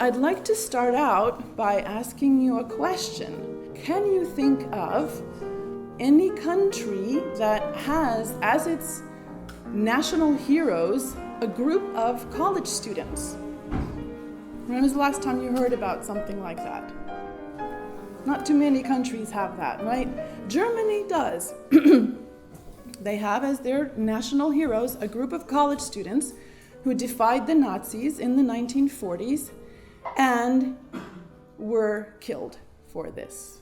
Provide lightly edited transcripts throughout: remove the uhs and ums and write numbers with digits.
I'd like to start out by asking you a question. Can you think of any country that has as its national heroes a group of college students? When was the last time you heard about something like that? Not too many countries have that, right? Germany does. They have as their national heroes a group of college students who defied the Nazis in the 1940s and were killed for this.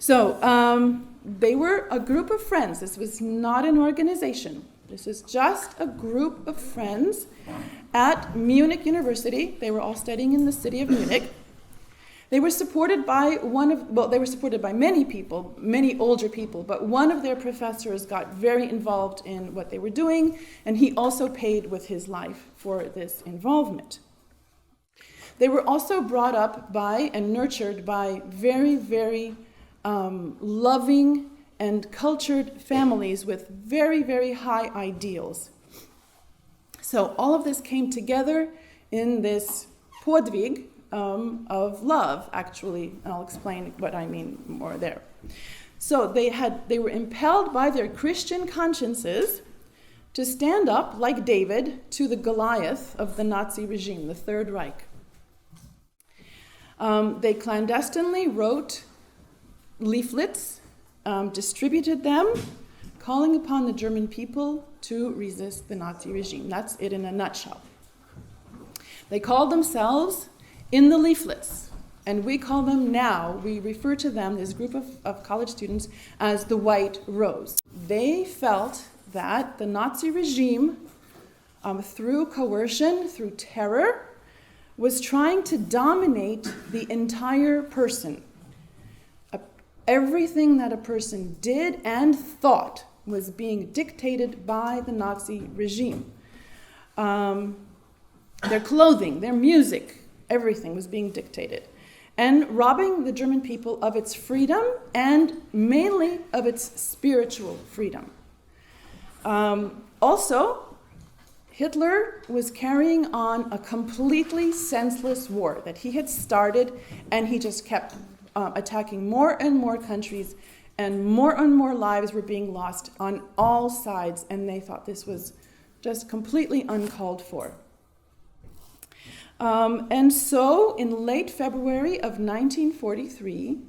So they were a group of friends. This was not an organization. This is just a group of friends at Munich University. They were all studying in the city of Munich. They were supported by they were supported by many people, many older people, but one of their professors got very involved in what they were doing, and he also paid with his life for this involvement. They were also brought up by and nurtured by very, very loving and cultured families with very, very high ideals. So all of this came together in this podvig of love, actually, and I'll explain what I mean more there. So they were impelled by their Christian consciences to stand up, like David, to the Goliath of the Nazi regime, the Third Reich. They clandestinely wrote leaflets, distributed them, calling upon the German people to resist the Nazi regime. That's it in a nutshell. They called themselves, in the leaflets, and we refer to them, this group of college students, as the White Rose. They felt that the Nazi regime, through coercion, through terror, was trying to dominate the entire person. Everything that a person did and thought was being dictated by the Nazi regime. Their clothing, their music, everything was being dictated. And robbing the German people of its freedom and mainly of its spiritual freedom. Also, Hitler was carrying on a completely senseless war that he had started, and he just kept attacking more and more countries, and more lives were being lost on all sides, and they thought this was just completely uncalled for. And so in late February of 1943,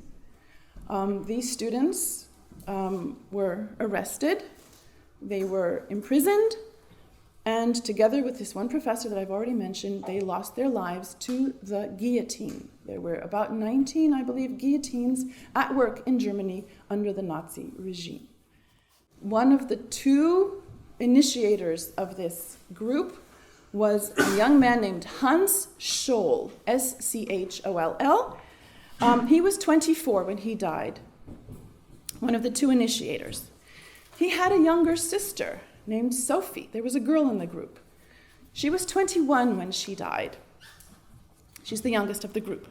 these students were arrested, they were imprisoned, and together with this one professor that I've already mentioned, they lost their lives to the guillotine. There were about 19, I believe, guillotines at work in Germany under the Nazi regime. One of the two initiators of this group was a young man named Hans Scholl, S-C-H-O-L-L. He was 24 when he died, one of the two initiators. He had a younger sister named Sophie. There was a girl in the group. She was 21 when she died. She's the youngest of the group.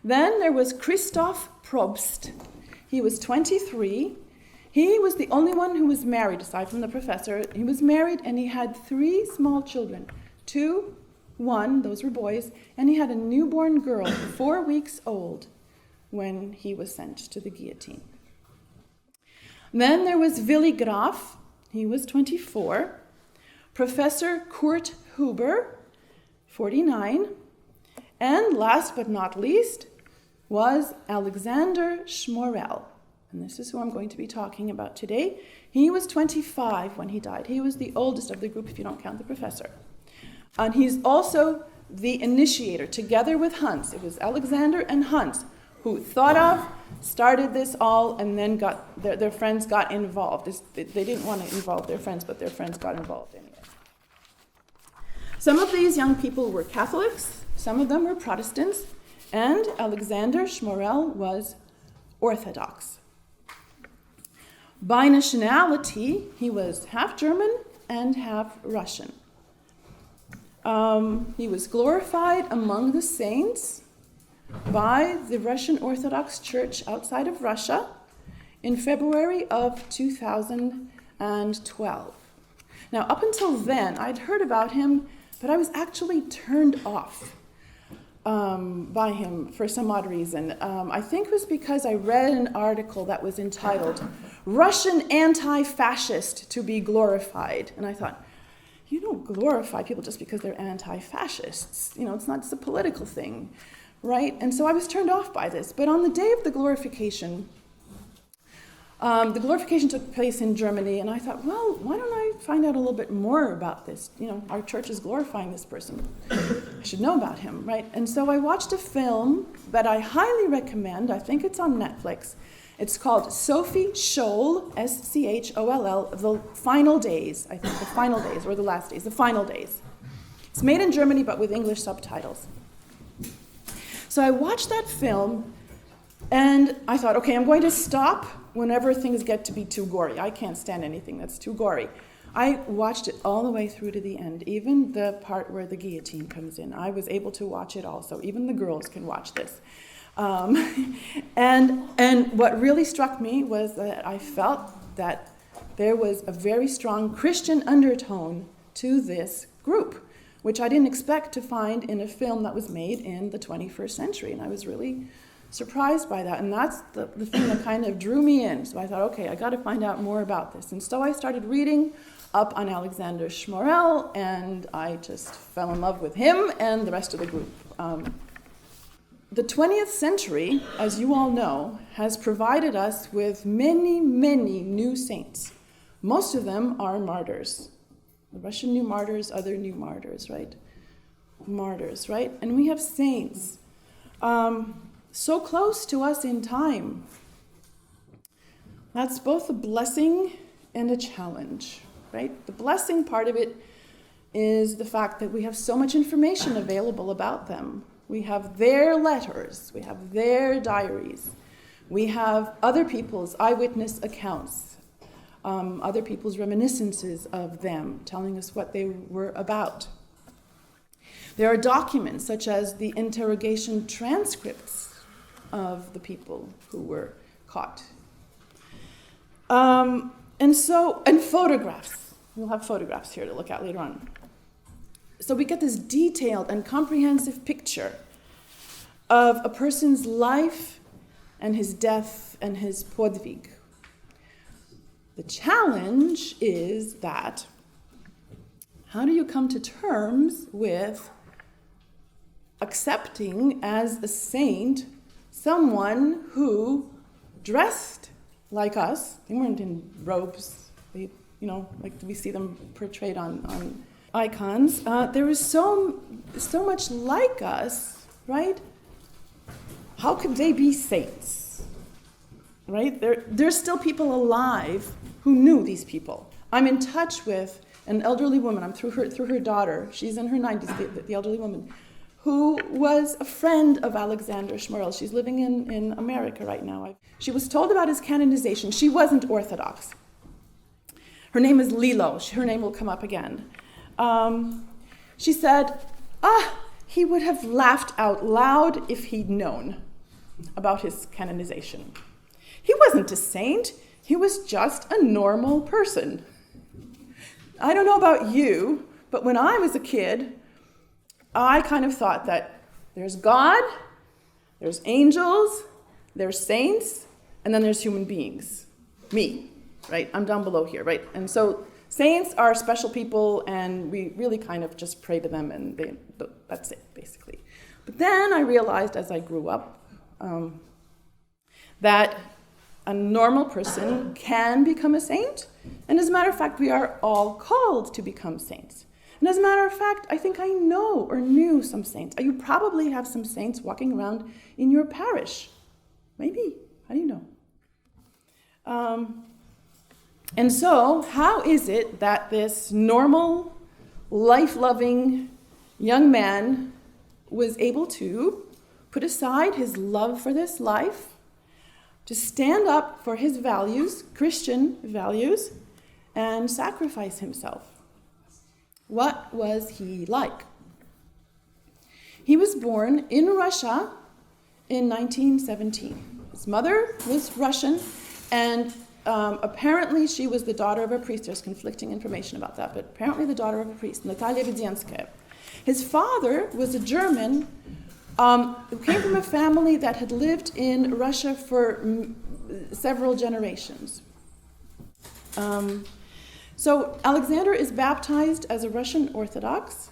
Then there was Christoph Probst. He was 23. He was the only one who was married, aside from the professor. He was married, and he had 3 small children. 2, 1, those were boys, and he had a newborn girl, 4 weeks old, when he was sent to the guillotine. Then there was Willy Graf. He was 24. Professor Kurt Huber, 49. And last but not least was Alexander Schmorell. And this is who I'm going to be talking about today. He was 25 when he died. He was the oldest of the group, if you don't count the professor. And he's also the initiator, together with Hans. It was Alexander and Hans who started this all, and then their friends got involved. They didn't want to involve their friends, but their friends got involved anyway. Some of these young people were Catholics, some of them were Protestants, and Alexander Schmorell was Orthodox. By nationality, he was half German and half Russian. He was glorified among the saints by the Russian Orthodox Church outside of Russia in February of 2012. Now, up until then, I'd heard about him, but I was actually turned off by him for some odd reason. I think it was because I read an article that was entitled, "Russian Anti-Fascist to be Glorified." And I thought, you don't glorify people just because they're anti-fascists. It's not just a political thing, right? And so I was turned off by this. But on the day of the glorification took place in Germany, and I thought, well, why don't I find out a little bit more about this? Our church is glorifying this person. I should know about him, right? And so I watched a film that I highly recommend. I think it's on Netflix. It's called Sophie Scholl, Scholl, The Final Days, I think, The Final Days, or The Last Days, The Final Days. It's made in Germany, but with English subtitles. So I watched that film, and I thought, okay, I'm going to stop whenever things get to be too gory. I can't stand anything that's too gory. I watched it all the way through to the end, even the part where the guillotine comes in. I was able to watch it also. Even the girls can watch this. And what really struck me was that I felt that there was a very strong Christian undertone to this group, which I didn't expect to find in a film that was made in the 21st century. And I was really surprised by that. And that's the thing that kind of drew me in. So I thought, okay, I got to find out more about this. And so I started reading up on Alexander Schmorell, and I just fell in love with him and the rest of the group. The 20th century, as you all know, has provided us with many, many new saints. Most of them are martyrs. The Russian new martyrs, other new martyrs, right? Martyrs, right? And we have saints so close to us in time. That's both a blessing and a challenge, right? The blessing part of it is the fact that we have so much information available about them. We have their letters, we have their diaries, we have other people's eyewitness accounts, other people's reminiscences of them, telling us what they were about. There are documents such as the interrogation transcripts of the people who were caught. And photographs. We'll have photographs here to look at later on. So we get this detailed and comprehensive picture of a person's life and his death and his podvig. The challenge is that how do you come to terms with accepting as a saint someone who dressed like us? They weren't in robes, like we see them portrayed on icons. There is so much like us, right? How could they be saints, right? There's still people alive who knew these people. I'm in touch with an elderly woman. I'm through her daughter. She's in her 90s, the elderly woman, who was a friend of Alexander Schmorell. She's living in America right now. She was told about his canonization. She wasn't Orthodox. Her name is Lilo. Her name will come up again. She said, he would have laughed out loud if he'd known about his canonization. He wasn't a saint. He was just a normal person. I don't know about you, but when I was a kid, I kind of thought that there's God, there's angels, there's saints, and then there's human beings. Me, right? I'm down below here, right? And so saints are special people, and we really kind of just pray to them, and that's it, basically. But then I realized as I grew up that a normal person can become a saint, and as a matter of fact, we are all called to become saints. And as a matter of fact, I think I know or knew some saints. You probably have some saints walking around in your parish. Maybe. How do you know? And so, how is it that this normal, life-loving young man was able to put aside his love for this life, to stand up for his values, Christian values, and sacrifice himself? What was he like? He was born in Russia in 1917. His mother was Russian, and apparently she was the daughter of a priest. There's conflicting information about that, but apparently the daughter of a priest, Natalia Vidzenskaya. His father was a German Who came from a family that had lived in Russia for several generations. So Alexander is baptized as a Russian Orthodox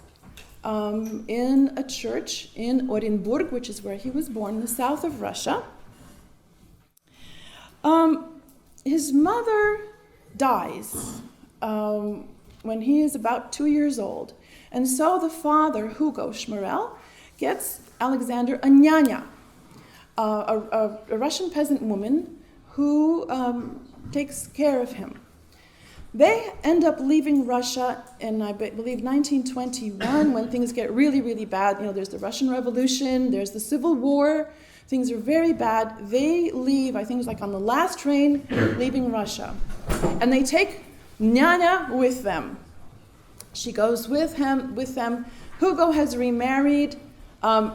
in a church in Orenburg, which is where he was born, in the south of Russia. His mother dies when he is about 2 years old. And so the father, Hugo Schmerel, gets Alexander a nyanya, a Russian peasant woman who takes care of him. They end up leaving Russia in, I believe, 1921, when things get really, really bad. There's the Russian Revolution, there's the Civil War. Things are very bad. They leave, I think it was like on the last train leaving Russia. And they take Nyanya with them. She goes with them. Hugo has remarried.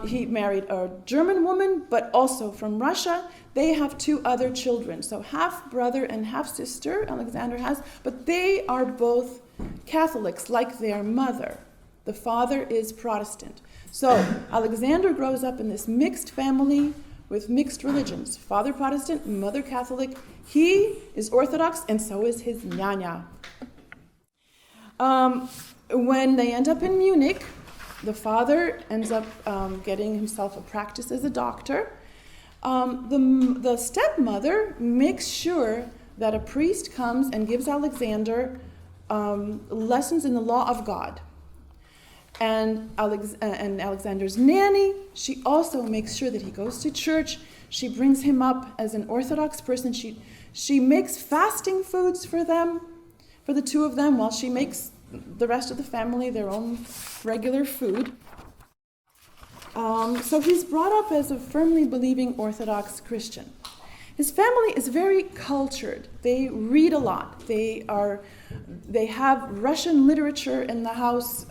He married a German woman, but also from Russia. They have 2 other children. So half brother and half sister Alexander has, but they are both Catholics like their mother. The father is Protestant. So Alexander grows up in this mixed family with mixed religions. Father Protestant, mother Catholic. He is Orthodox, and so is his nyanya. When they end up in Munich, the father ends up getting himself a practice as a doctor. The stepmother makes sure that a priest comes and gives Alexander lessons in the law of God. And Alexander's nanny, she also makes sure that he goes to church. She brings him up as an Orthodox person. She makes fasting foods for them, for the 2 of them, while she makes the rest of the family their own regular food. So he's brought up as a firmly believing Orthodox Christian. His family is very cultured. They read a lot. They have Russian literature in the house,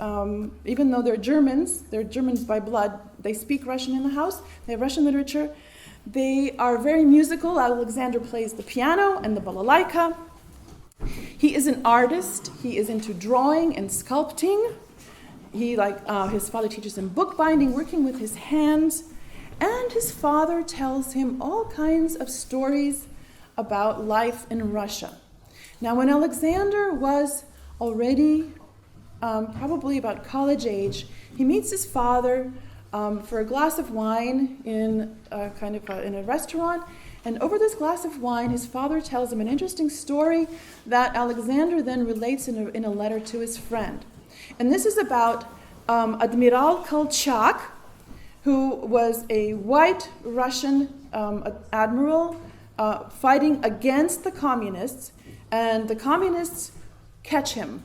even though they're Germans by blood. They speak Russian in the house. They have Russian literature. They are very musical. Alexander plays the piano and the balalaika. He is an artist. He is into drawing and sculpting. His father teaches him bookbinding, working with his hands. And his father tells him all kinds of stories about life in Russia. Now, when Alexander was already probably about college age, he meets his father for a glass of wine in a restaurant. And over this glass of wine, his father tells him an interesting story that Alexander then relates in a letter to his friend. And this is about Admiral Kolchak, who was a white Russian admiral fighting against the communists, and the communists catch him.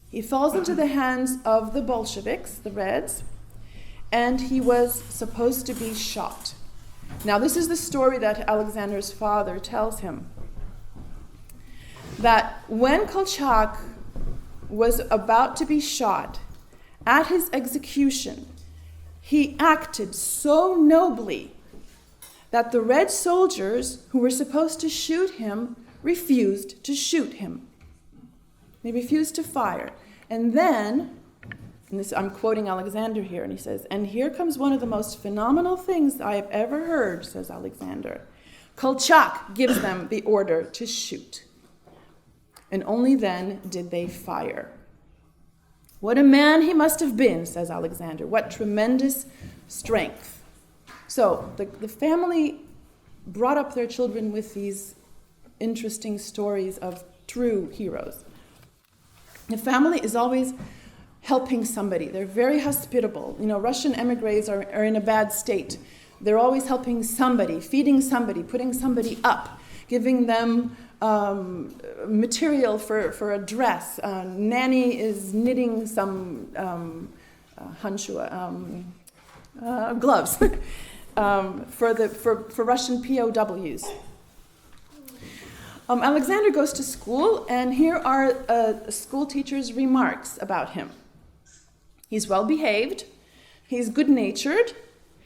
He falls into the hands of the Bolsheviks, the Reds, and he was supposed to be shot. Now, this is the story that Alexander's father tells him, that when Kolchak was about to be shot, at his execution, he acted so nobly that the Red soldiers who were supposed to shoot him refused to shoot him. They refused to fire. And then, I'm quoting Alexander here, and he says, "And here comes one of the most phenomenal things I have ever heard," says Alexander. "Kolchak gives them the order to shoot. And only then did they fire. What a man he must have been," says Alexander. "What tremendous strength." So the family brought up their children with these interesting stories of true heroes. The family is always helping somebody. They're very hospitable. Russian emigres are in a bad state. They're always helping somebody, feeding somebody, putting somebody up, giving them material for a dress. Nanny is knitting some gloves for Russian POWs. Alexander goes to school, and here are a school teacher's remarks about him. He's well behaved, he's good-natured,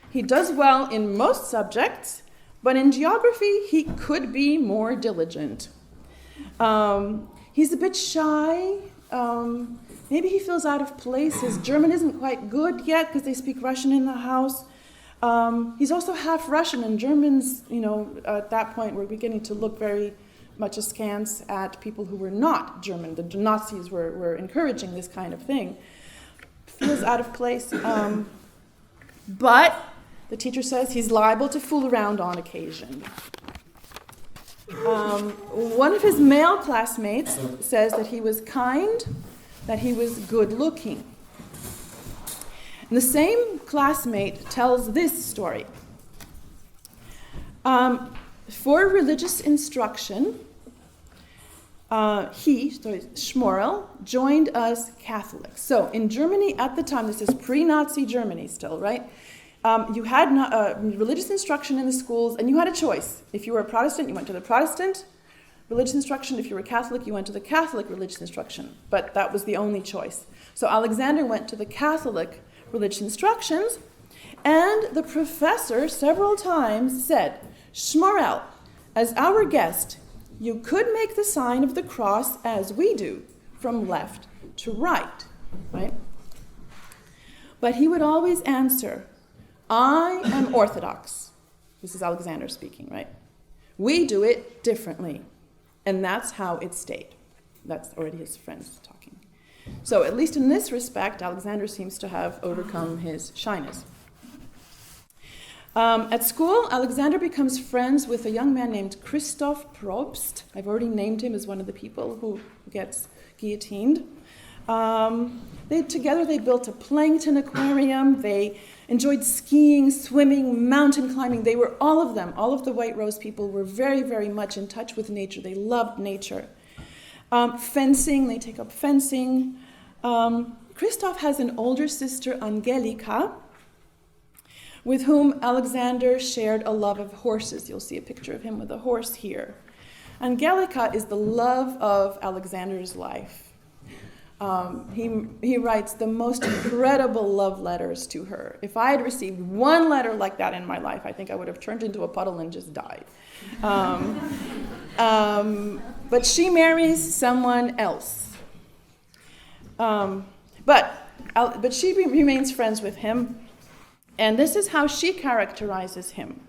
he does well in most subjects, but in geography he could be more diligent. He's a bit shy, maybe he feels out of place. His German isn't quite good yet because they speak Russian in the house. He's also half Russian, and Germans, at that point were beginning to look very much askance at people who were not German. The Nazis were encouraging this kind of thing. Feels out of place. But the teacher says he's liable to fool around on occasion. One of his male classmates says that he was kind, that he was good-looking. And the same classmate tells this story. For religious instruction, Schmorel, joined us Catholics. So in Germany at the time, this is pre-Nazi Germany still, right? You had religious instruction in the schools, and you had a choice. If you were a Protestant, you went to the Protestant religious instruction. If you were Catholic, you went to the Catholic religious instruction. But that was the only choice. So Alexander went to the Catholic religious instructions, and the professor several times said, Schmorel, as our guest, you could make the sign of the cross as we do, from left to right, right? But he would always answer, I am Orthodox. This is Alexander speaking, right? We do it differently. And that's how it stayed. That's already his friends talking. So at least in this respect, Alexander seems to have overcome his shyness. At school, Alexander becomes friends with a young man named Christoph Probst. I've already named him as one of the people who gets guillotined. Together they built a plankton aquarium. They enjoyed skiing, swimming, mountain climbing. All of the White Rose people were very, very much in touch with nature. They loved nature. Fencing, they take up fencing. Christoph has an older sister, Angelika, with whom Alexander shared a love of horses. You'll see a picture of him with a horse here. Angelika is the love of Alexander's life. He writes the most incredible love letters to her. If I had received one letter like that in my life, I think I would have turned into a puddle and just died. But she marries someone else. But she remains friends with him. And this is how she characterizes him.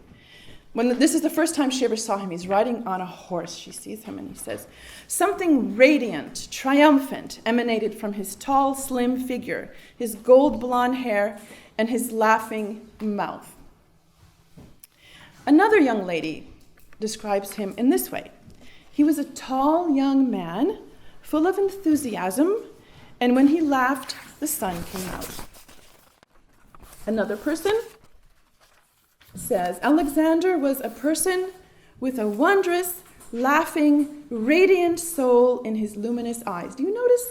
This is the first time she ever saw him. He's riding on a horse. She sees him and he says, something radiant, triumphant emanated from his tall, slim figure, his gold blonde hair, and his laughing mouth. Another young lady describes him in this way. He was a tall young man, full of enthusiasm, and when he laughed, the sun came out. Another person says, Alexander was a person with a wondrous, laughing, radiant soul in his luminous eyes. Do you notice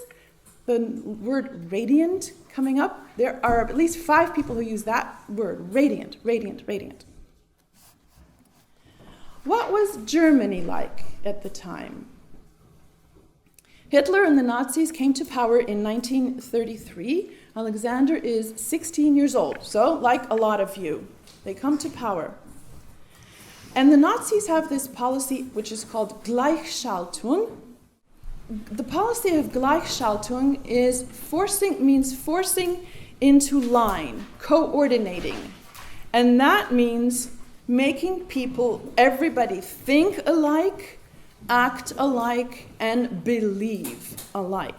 the word radiant coming up? There are at least 5 people who use that word, radiant, radiant, radiant. What was Germany like at the time? Hitler and the Nazis came to power in 1933. Alexander is 16 years old, so like a lot of you, they come to power. And the Nazis have this policy which is called Gleichschaltung. The policy of Gleichschaltung means forcing into line, coordinating. And that means making everybody think alike, act alike, and believe alike.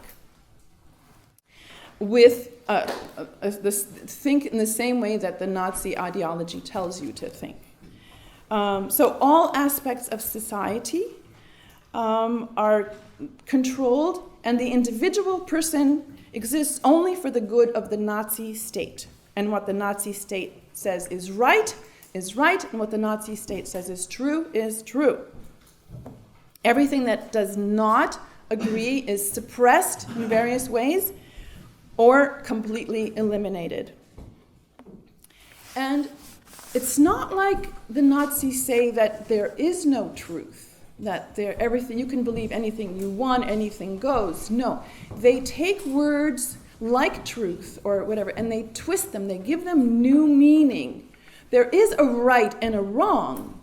Think in the same way that the Nazi ideology tells you to think. So all aspects of society are controlled, and the individual person exists only for the good of the Nazi state. And what the Nazi state says is right, and what the Nazi state says is true. Everything that does not agree is suppressed in various ways or completely eliminated. And it's not like the Nazis say that there is no truth, that everything you can believe anything you want, anything goes. No, they take words like truth or whatever, and they twist them. They give them new meaning. There is a right and a wrong,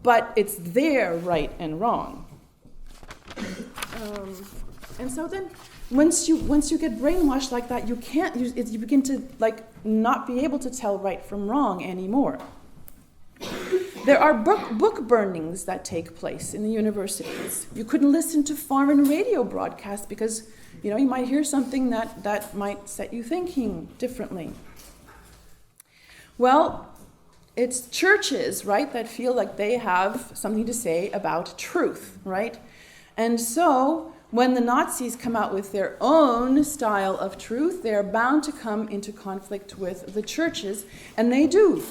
but it's their right and wrong. And so then, once you get brainwashed like that, you begin to not be able to tell right from wrong anymore. There are book burnings that take place in the universities. You couldn't listen to foreign radio broadcasts because you might hear something that might set you thinking differently. Well, it's churches, right, that feel like they have something to say about truth, right? And so when the Nazis come out with their own style of truth, they are bound to come into conflict with the churches, and they do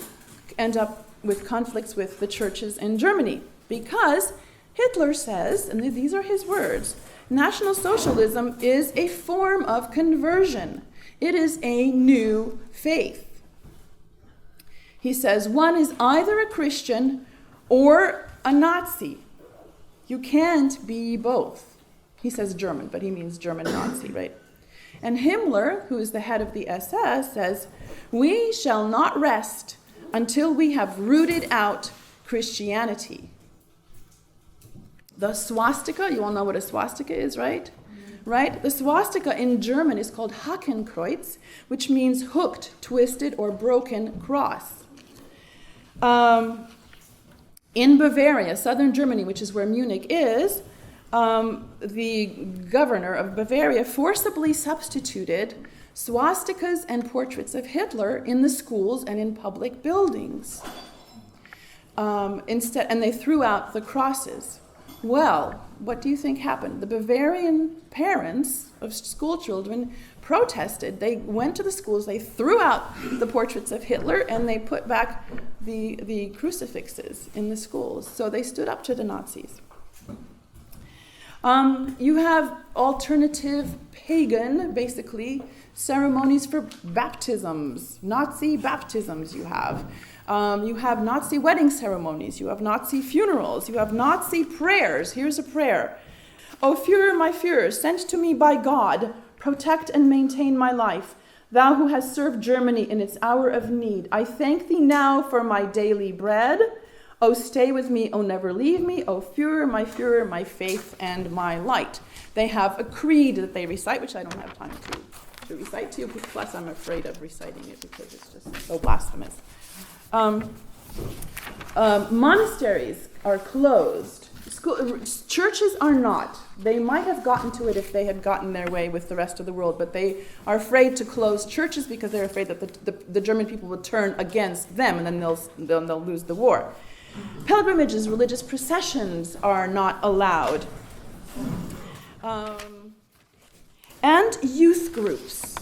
end up with conflicts with the churches in Germany, because Hitler says, and these are his words, National Socialism is a form of conversion. It is a new faith. He says one is either a Christian or a Nazi. You can't be both. He says German, but he means German Nazi, right? And Himmler, who is the head of the SS, says, "We shall not rest until we have rooted out Christianity." The swastika, you all know what a swastika is, right? Right? The swastika in German is called Hakenkreuz, which means hooked, twisted, or broken cross. In Bavaria, southern Germany, which is where Munich is, the governor of Bavaria forcibly substituted swastikas and portraits of Hitler in the schools and in public buildings. Instead, and they threw out the crosses. Well, what do you think happened? The Bavarian parents of school children protested. They went to the schools, they threw out the portraits of Hitler, and they put back the crucifixes in the schools. So they stood up to the Nazis. You have alternative pagan, basically, ceremonies for baptisms, Nazi baptisms you have. You have Nazi wedding ceremonies, you have Nazi funerals, you have Nazi prayers. Here's a prayer. "O Führer, my Führer, sent to me by God, protect and maintain my life. Thou who hast served Germany in its hour of need, I thank thee now for my daily bread. O stay with me, O never leave me, O Führer, my faith and my light." They have a creed that they recite, which I don't have time to recite to you, plus I'm afraid of reciting it because it's just so blasphemous. Monasteries are closed. Churches are not. They might have gotten to it if they had gotten their way with the rest of the world, but they are afraid to close churches because they're afraid that the German people will turn against them and then they'll lose the war. Pilgrimages, religious processions are not allowed. And youth groups,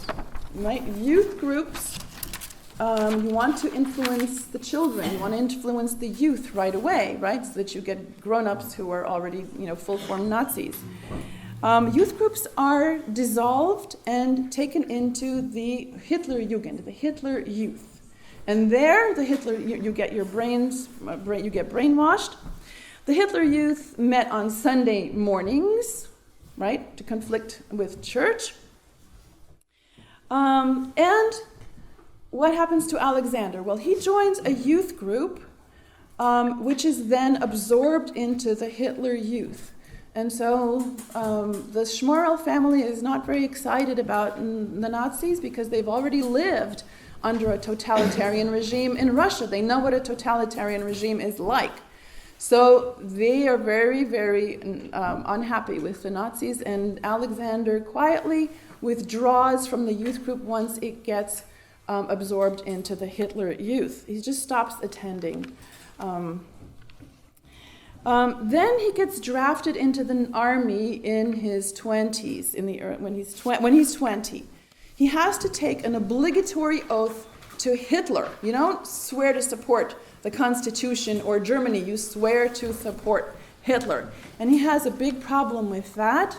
right? Youth groups, you want to influence the children, you want to influence the youth right away, right? So that you get grown-ups who are already, full-form Nazis. Youth groups are dissolved and taken into the Hitlerjugend, the Hitler Youth. And there, you get your you get brainwashed. The Hitler Youth met on Sunday mornings, right, to conflict with church. And what happens to Alexander? Well, he joins a youth group, which is then absorbed into the Hitler Youth. And so the Schmorl family is not very excited about the Nazis because they've already lived under a totalitarian regime in Russia. They know what a totalitarian regime is like. So they are very, very unhappy with the Nazis, and Alexander quietly withdraws from the youth group once it gets absorbed into the Hitler Youth. He just stops attending. Then he gets drafted into the army in his 20s, when he's 20. He has to take an obligatory oath to Hitler. You don't swear to support the Constitution or Germany, you swear to support Hitler. And he has a big problem with that.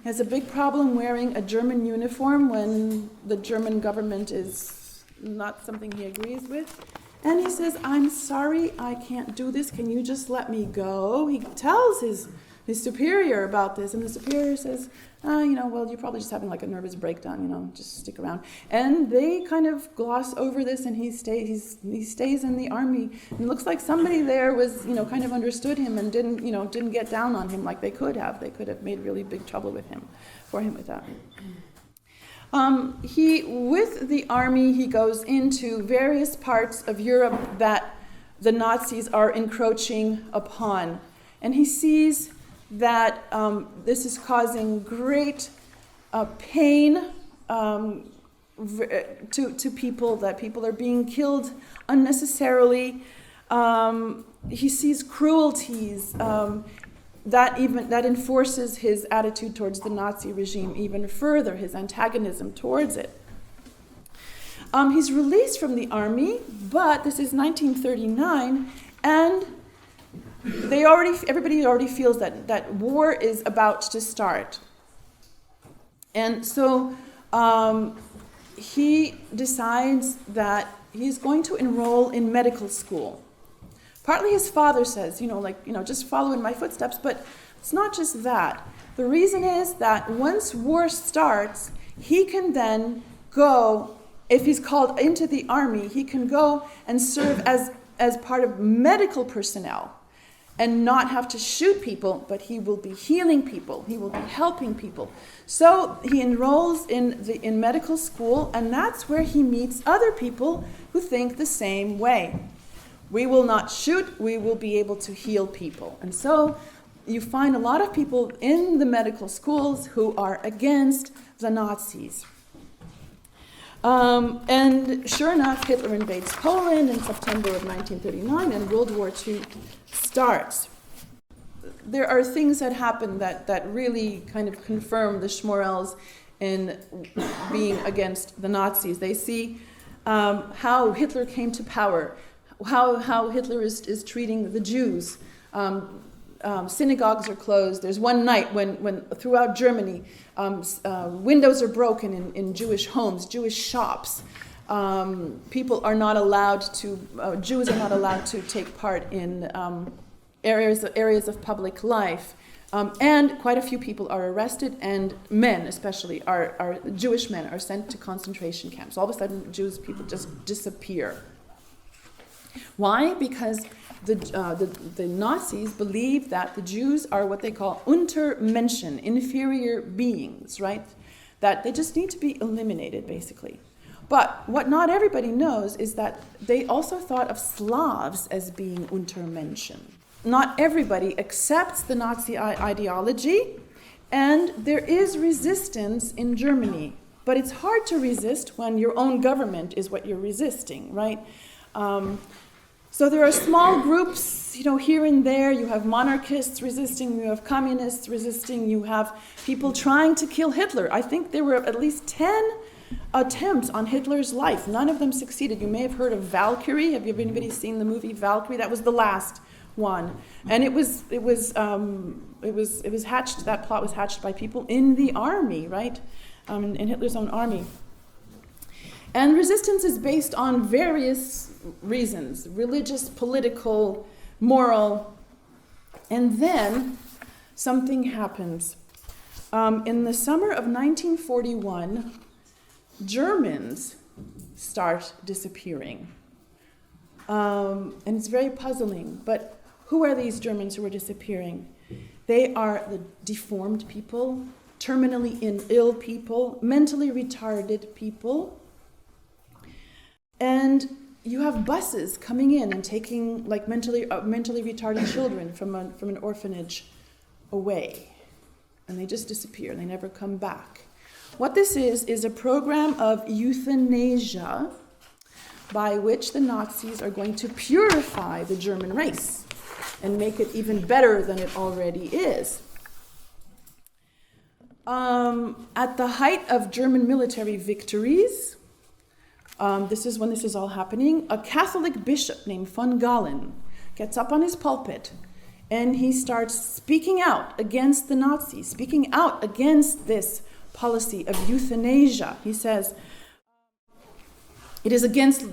He has a big problem wearing a German uniform when the German government is not something he agrees with. And he says, "I'm sorry, I can't do this. Can you just let me go?" He tells his his superior about this, and the superior says, well, you're probably just having like a nervous breakdown, just stick around. And they kind of gloss over this, and he stays in the army. And it looks like somebody there was, kind of understood him and didn't get down on him like they could have. They could have made really big trouble with him with that. With the army, he goes into various parts of Europe that the Nazis are encroaching upon. And he sees that this is causing great pain to people, that people are being killed unnecessarily. He sees cruelties that enforces his attitude towards the Nazi regime even further, his antagonism towards it. He's released from the army, but this is 1939, and everybody already feels that war is about to start. And so he decides that he's going to enroll in medical school. Partly his father says, just follow in my footsteps, but it's not just that. The reason is that once war starts, he can then go, if he's called into the army, he can go and serve as part of medical personnel and not have to shoot people, but he will be healing people, he will be helping people. So he enrolls in medical school, and that's where he meets other people who think the same way. We will not shoot, we will be able to heal people. And so you find a lot of people in the medical schools who are against the Nazis. And sure enough, Hitler invades Poland in September of 1939, and World War II starts. There are things that happen that really kind of confirm the Schmorels in being against the Nazis. They see how Hitler came to power, how Hitler is treating the Jews. Synagogues are closed. There's one night when throughout Germany, windows are broken in Jewish homes, Jewish shops. People are not allowed to, Jews are not allowed to take part in areas of public life. And quite a few people are arrested, and men especially, Jewish men are sent to concentration camps. All of a sudden, Jewish people just disappear. Why? Because the Nazis believe that the Jews are what they call Untermenschen, inferior beings, right? That they just need to be eliminated, basically. But what not everybody knows is that they also thought of Slavs as being Untermenschen. Not everybody accepts the Nazi ideology, and there is resistance in Germany. But it's hard to resist when your own government is what you're resisting, right? So there are small groups, here and there. You have monarchists resisting, you have communists resisting, you have people trying to kill Hitler. I think there were at least 10 attempts on Hitler's life. None of them succeeded. You may have heard of Valkyrie. Have anybody seen the movie Valkyrie? That was the last one. And it was hatched, that plot was hatched by people in the army, right? In Hitler's own army. And resistance is based on various reasons: religious, political, moral. And then something happens. In the summer of 1941, Germans start disappearing. And it's very puzzling. But who are these Germans who are disappearing? They are the deformed people, terminally ill people, mentally retarded people. And you have buses coming in and taking mentally retarded children from an orphanage away. And they just disappear. They never come back. What this is a program of euthanasia by which the Nazis are going to purify the German race and make it even better than it already is. At the height of German military victories, this is when this is all happening, a Catholic bishop named von Galen gets up on his pulpit and he starts speaking out against the Nazis, speaking out against this policy of euthanasia. He says, it is against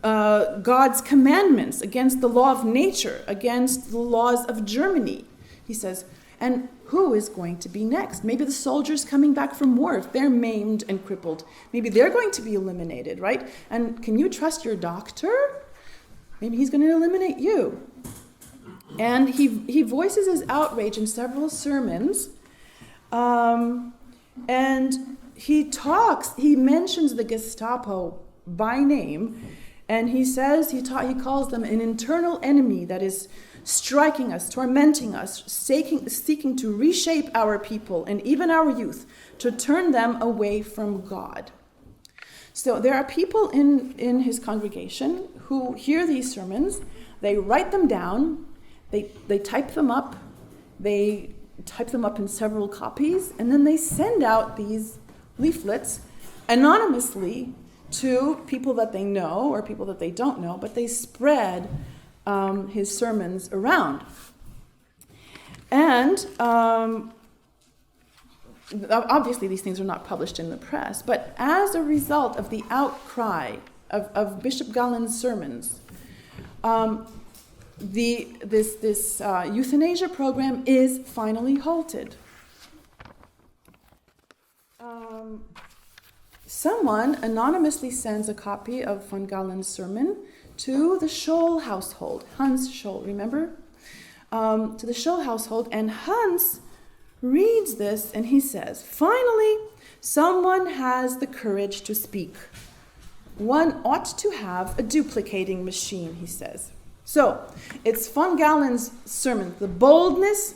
God's commandments, against the law of nature, against the laws of Germany, he says. And who is going to be next? Maybe the soldiers coming back from war, if they're maimed and crippled, maybe they're going to be eliminated, right? And can you trust your doctor? Maybe he's going to eliminate you. And he voices his outrage in several sermons. And he mentions the Gestapo by name, and he says, he calls them an internal enemy that is striking us, tormenting us, seeking to reshape our people and even our youth, to turn them away from God. So there are people in his congregation who hear these sermons, they write them down, they type them up, in several copies, and then they send out these leaflets anonymously to people that they know or people that they don't know, but they spread his sermons around. And obviously these things are not published in the press, but as a result of the outcry of Bishop Gallen's sermons, this euthanasia program is finally halted. Someone anonymously sends a copy of von Gallen's sermon to the Scholl household, Hans Scholl, remember? To the Scholl household, and Hans reads this and he says, finally, someone has the courage to speak. One ought to have a duplicating machine, he says. So, it's von Gallen's sermon, the boldness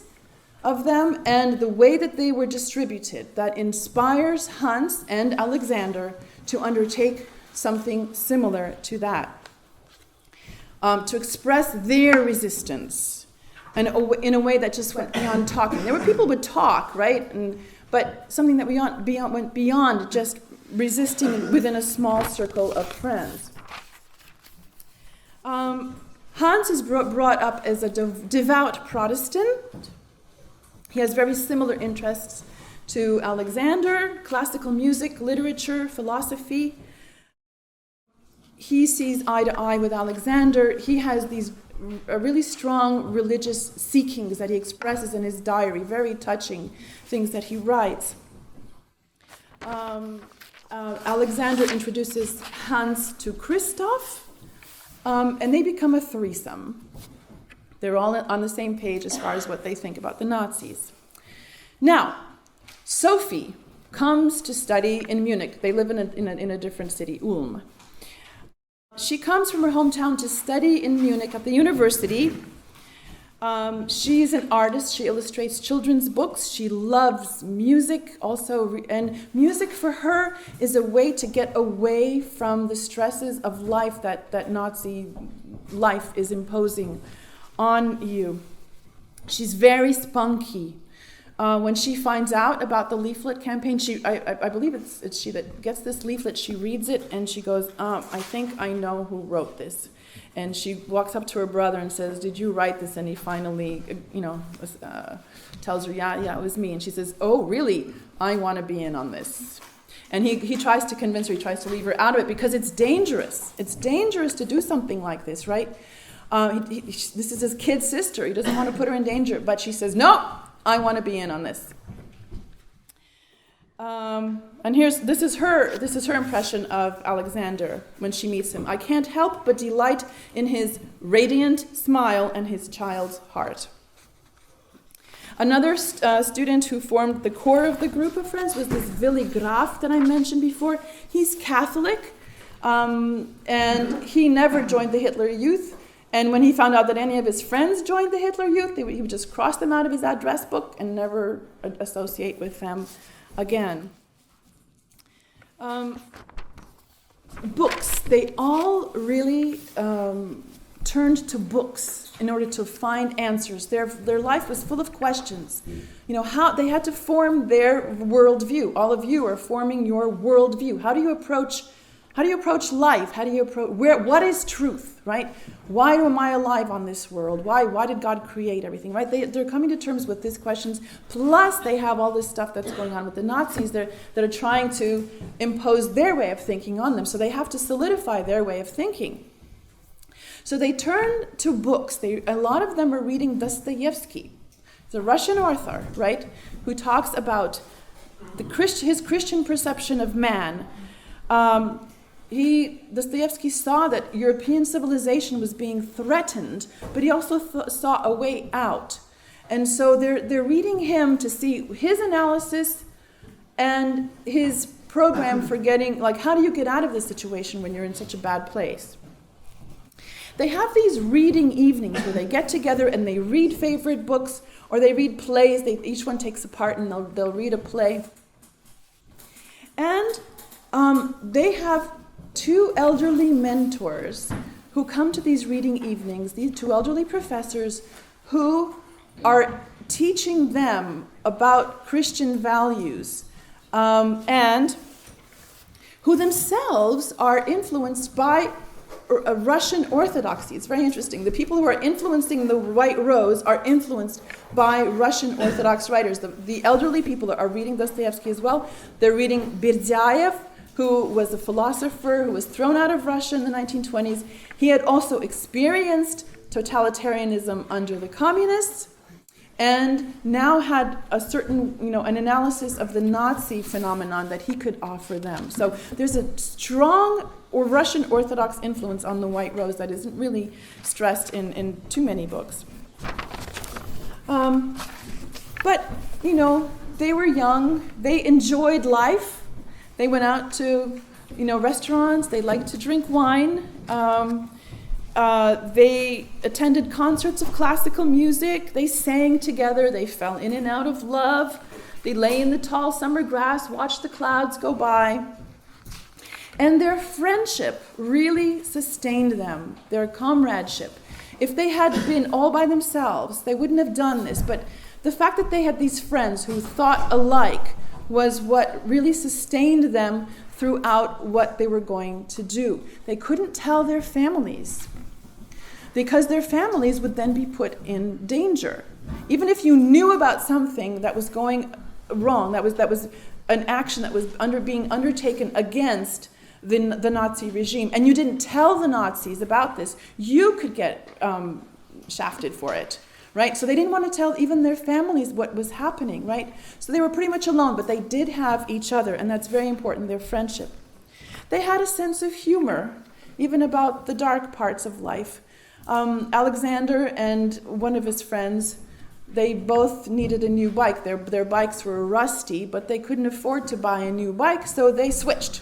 of them and the way that they were distributed that inspires Hans and Alexander to undertake something similar to that, to express their resistance, and in a way that just went beyond talking. There were people who would talk, right? But something that went beyond just resisting within a small circle of friends. Hans is brought up as a devout Protestant. He has very similar interests to Alexander: classical music, literature, philosophy. He sees eye to eye with Alexander. He has these really strong religious seekings that he expresses in his diary, very touching things that he writes. Alexander introduces Hans to Christoph, and they become a threesome. They're all on the same page as far as what they think about the Nazis. Now, Sophie comes to study in Munich. They live in a different city, Ulm. She comes from her hometown to study in Munich at the university. She's an artist. She illustrates children's books. She loves music also, and music for her is a way to get away from the stresses of life that Nazi life is imposing on you. She's very spunky. When she finds out about the leaflet campaign, I believe it's she that gets this leaflet. She reads it and she goes, I think I know who wrote this. And she walks up to her brother and says, did you write this? And he finally, tells her, yeah, it was me. And she says, oh, really? I want to be in on this. And he tries to convince her, he tries to leave her out of it because it's dangerous. It's dangerous to do something like this, right? This is his kid sister. He doesn't want to put her in danger. But she says, no, I want to be in on this. And this is her impression of Alexander when she meets him. I can't help but delight in his radiant smile and his child's heart. Another student who formed the core of the group of friends was this Willy Graf that I mentioned before. He's Catholic, and he never joined the Hitler Youth. And when he found out that any of his friends joined the Hitler Youth, he would just cross them out of his address book and never associate with them again. Books. They all really turned to books in order to find answers. Their life was full of questions. How they had to form their worldview. All of you are forming your worldview. How do you approach life? How do you approach what is truth, right? Why am I alive on this world? Why did God create everything, right? They're coming to terms with these questions. Plus, they have all this stuff that's going on with the Nazis that are trying to impose their way of thinking on them. So they have to solidify their way of thinking. So they turn to books. A lot of them are reading Dostoevsky. It's a Russian author, right, who talks about his Christian perception of man. Dostoevsky saw that European civilization was being threatened, but he also saw a way out. And so they're reading him to see his analysis and his program for getting, like, how do you get out of this situation when you're in such a bad place? They have these reading evenings where they get together and they read favorite books, or they read plays. Each one takes a part and they'll read a play. And they have two elderly mentors who come to these reading evenings, these two elderly professors who are teaching them about Christian values, and who themselves are influenced by a Russian Orthodoxy. It's very interesting. The people who are influencing the White Rose are influenced by Russian Orthodox writers. The elderly people are reading Dostoevsky as well. They're reading Berdyaev, who was a philosopher who was thrown out of Russia in the 1920s. He had also experienced totalitarianism under the communists, and now had a certain, an analysis of the Nazi phenomenon that he could offer them. So there's a strong Russian Orthodox influence on the White Rose that isn't really stressed in too many books. But, they were young, they enjoyed life, they went out to, restaurants, they liked to drink wine, they attended concerts of classical music, they sang together, they fell in and out of love, they lay in the tall summer grass, watched the clouds go by. And their friendship really sustained them, their comradeship. If they had been all by themselves, they wouldn't have done this. But the fact that they had these friends who thought alike was what really sustained them throughout what they were going to do. They couldn't tell their families, because their families would then be put in danger. Even if you knew about something that was going wrong, that was an action that was being undertaken against the Nazi regime, and you didn't tell the Nazis about this, you could get shafted for it, right? So they didn't want to tell even their families what was happening, right? So they were pretty much alone, but they did have each other, and that's very important, their friendship. They had a sense of humor, even about the dark parts of life. Alexander and one of his friends, they both needed a new bike. Their bikes were rusty, but they couldn't afford to buy a new bike, so they switched.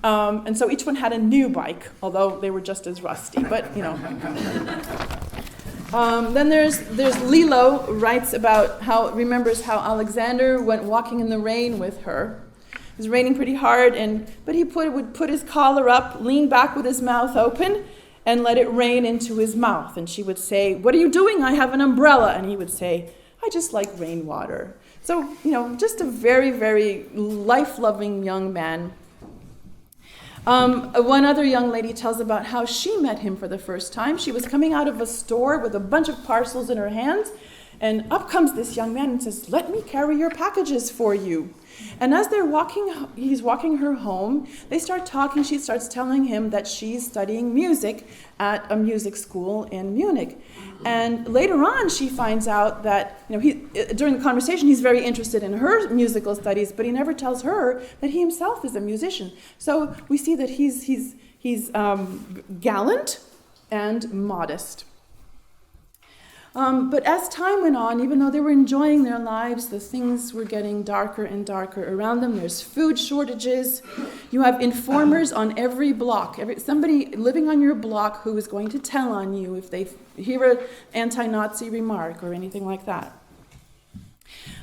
And so each one had a new bike, although they were just as rusty, but Then there's Lilo remembers how Alexander went walking in the rain with her. It was raining pretty hard, but he would put his collar up, lean back with his mouth open, and let it rain into his mouth. And she would say, "What are you doing? I have an umbrella." And he would say, "I just like rainwater." So, just a very, very life-loving young man. One other young lady tells about how she met him for the first time. She was coming out of a store with a bunch of parcels in her hands, and up comes this young man and says, "Let me carry your packages for you." And as he's walking her home, they start talking. She starts telling him that she's studying music at a music school in Munich. And later on, she finds out that, during the conversation, he's very interested in her musical studies, but he never tells her that he himself is a musician. So we see that he's gallant and modest. But as time went on, even though they were enjoying their lives, the things were getting darker and darker around them. There's food shortages. You have informers on every block. Somebody living on your block who is going to tell on you if they hear an anti-Nazi remark or anything like that.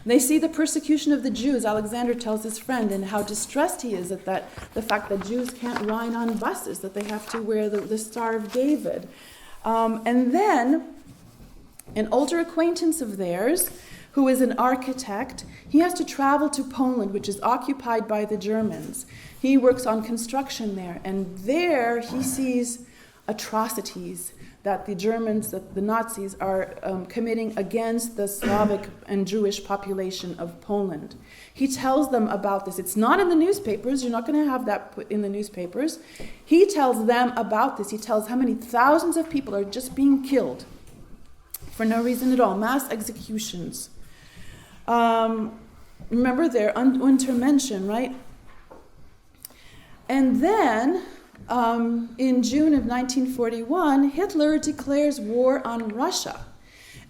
They see the persecution of the Jews. Alexander tells his friend and how distressed he is at the fact that Jews can't ride on buses, that they have to wear the Star of David. And then an older acquaintance of theirs, who is an architect, he has to travel to Poland, which is occupied by the Germans. He works on construction there, and there he sees atrocities that the Nazis are committing against the Slavic and Jewish population of Poland. He tells them about this. It's not in the newspapers. You're not going to have that put in the newspapers. He tells them about this. He tells how many thousands of people are just being killed for no reason at all. Mass executions. Remember their Untermenschen, right? And then, in June of 1941, Hitler declares war on Russia.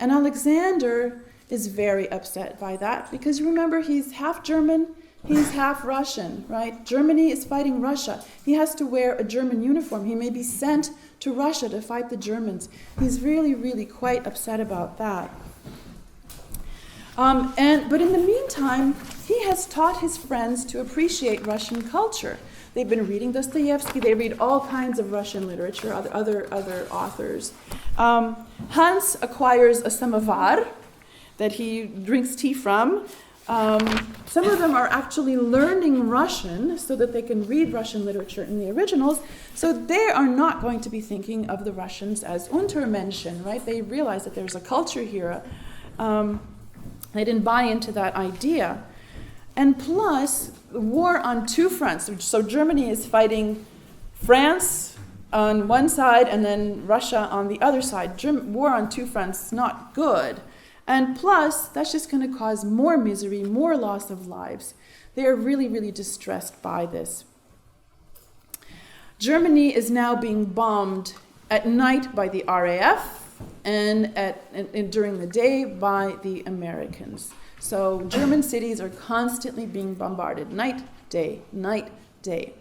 And Alexander is very upset by that because remember, he's half German, he's half Russian, right? Germany is fighting Russia. He has to wear a German uniform. He may be sent to Russia to fight the Germans. He's really, really quite upset about that. But in the meantime, he has taught his friends to appreciate Russian culture. They've been reading Dostoevsky. They read all kinds of Russian literature, other authors. Hans acquires a samovar that he drinks tea from. Some of them are actually learning Russian so that they can read Russian literature in the originals. So they are not going to be thinking of the Russians as Untermenschen, right? They realize that there's a culture here. They didn't buy into that idea. And plus, the war on two fronts. So Germany is fighting France on one side and then Russia on the other side. War on two fronts is not good. And plus, that's just going to cause more misery, more loss of lives. They are really, really distressed by this. Germany is now being bombed at night by the RAF and during the day by the Americans. So German cities are constantly being bombarded, night, day, night, day.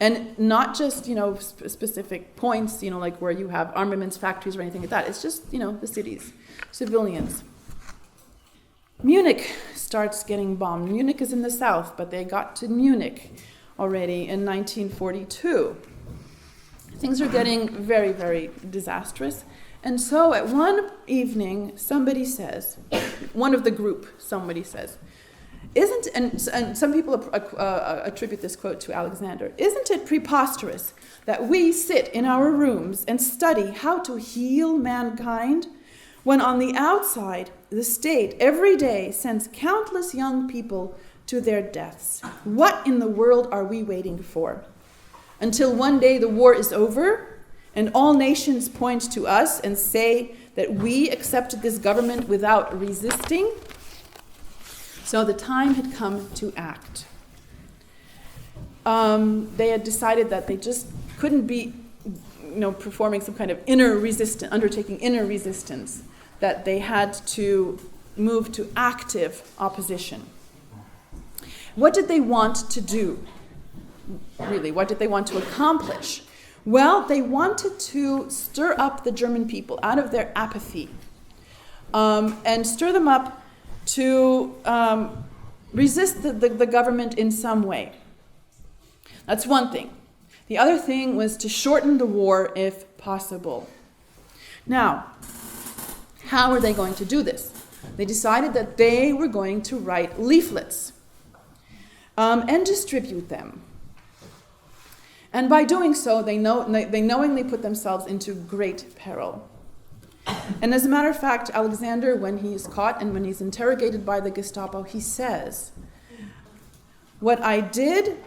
And not just, specific points, like where you have armaments factories or anything like that. It's just, the cities, civilians. Munich starts getting bombed. Munich is in the south, but they got to Munich already in 1942. Things are getting very, very disastrous. And so at one evening, somebody says, one of the group, somebody says, and some people attribute this quote to Alexander, isn't it preposterous that we sit in our rooms and study how to heal mankind when on the outside, the state every day sends countless young people to their deaths? What in the world are we waiting for? Until one day the war is over and all nations point to us and say that we accepted this government without resisting? So the time had come to act. They had decided that they just couldn't be, performing some kind of undertaking inner resistance, that they had to move to active opposition. What did they want to do? Really, what did they want to accomplish? Well, they wanted to stir up the German people out of their apathy and stir them up to resist the government in some way. That's one thing. The other thing was to shorten the war if possible. Now, how are they going to do this? They decided that they were going to write leaflets and distribute them. And by doing so, they knowingly put themselves into great peril. And as a matter of fact, Alexander, when he is caught and when he's interrogated by the Gestapo, he says, "What I did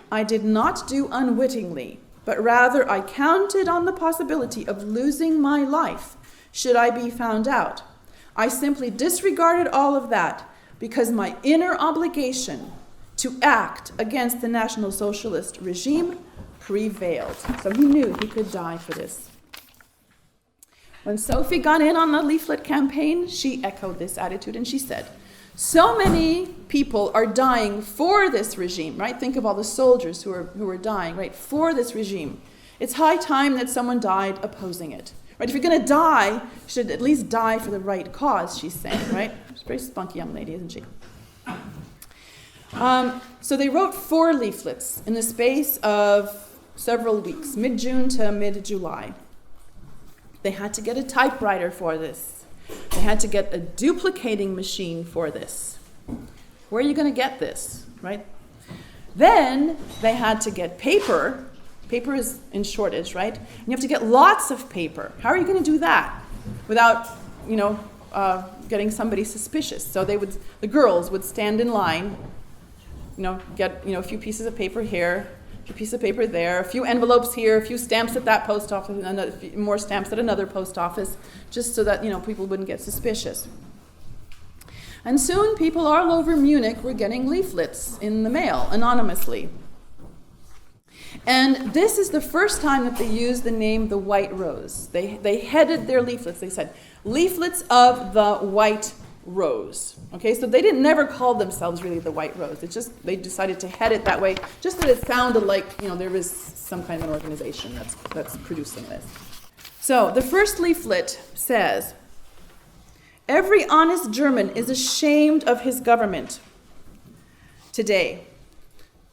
not do unwittingly, but rather I counted on the possibility of losing my life should I be found out. I simply disregarded all of that because my inner obligation to act against the National Socialist regime prevailed." So he knew he could die for this. When Sophie got in on the leaflet campaign, she echoed this attitude and she said, so many people are dying for this regime, right? Think of all the soldiers who are dying, right, for this regime. It's high time that someone died opposing it. Right? If you're going to die, you should at least die for the right cause, she's saying, right? She's a very spunky young lady, isn't she? So they wrote 4 leaflets in the space of several weeks, mid-June to mid-July. They had to get a typewriter for this. They had to get a duplicating machine for this. Where are you going to get this, right? Then they had to get paper. Paper is in shortage, right? And you have to get lots of paper. How are you going to do that without, getting somebody suspicious? So the girls would stand in line, get, a few pieces of paper here, a piece of paper there, a few envelopes here, a few stamps at that post office, and more stamps at another post office, just so that, people wouldn't get suspicious. And soon people all over Munich were getting leaflets in the mail, anonymously. And this is the first time that they used the name the White Rose. They headed their leaflets. They said, leaflets of the White Rose. Okay, so they didn't never call themselves really the White Rose. It's just they decided to head it that way, just that it sounded like there was some kind of an organization that's producing this. So the first leaflet says, "Every honest German is ashamed of his government. Today,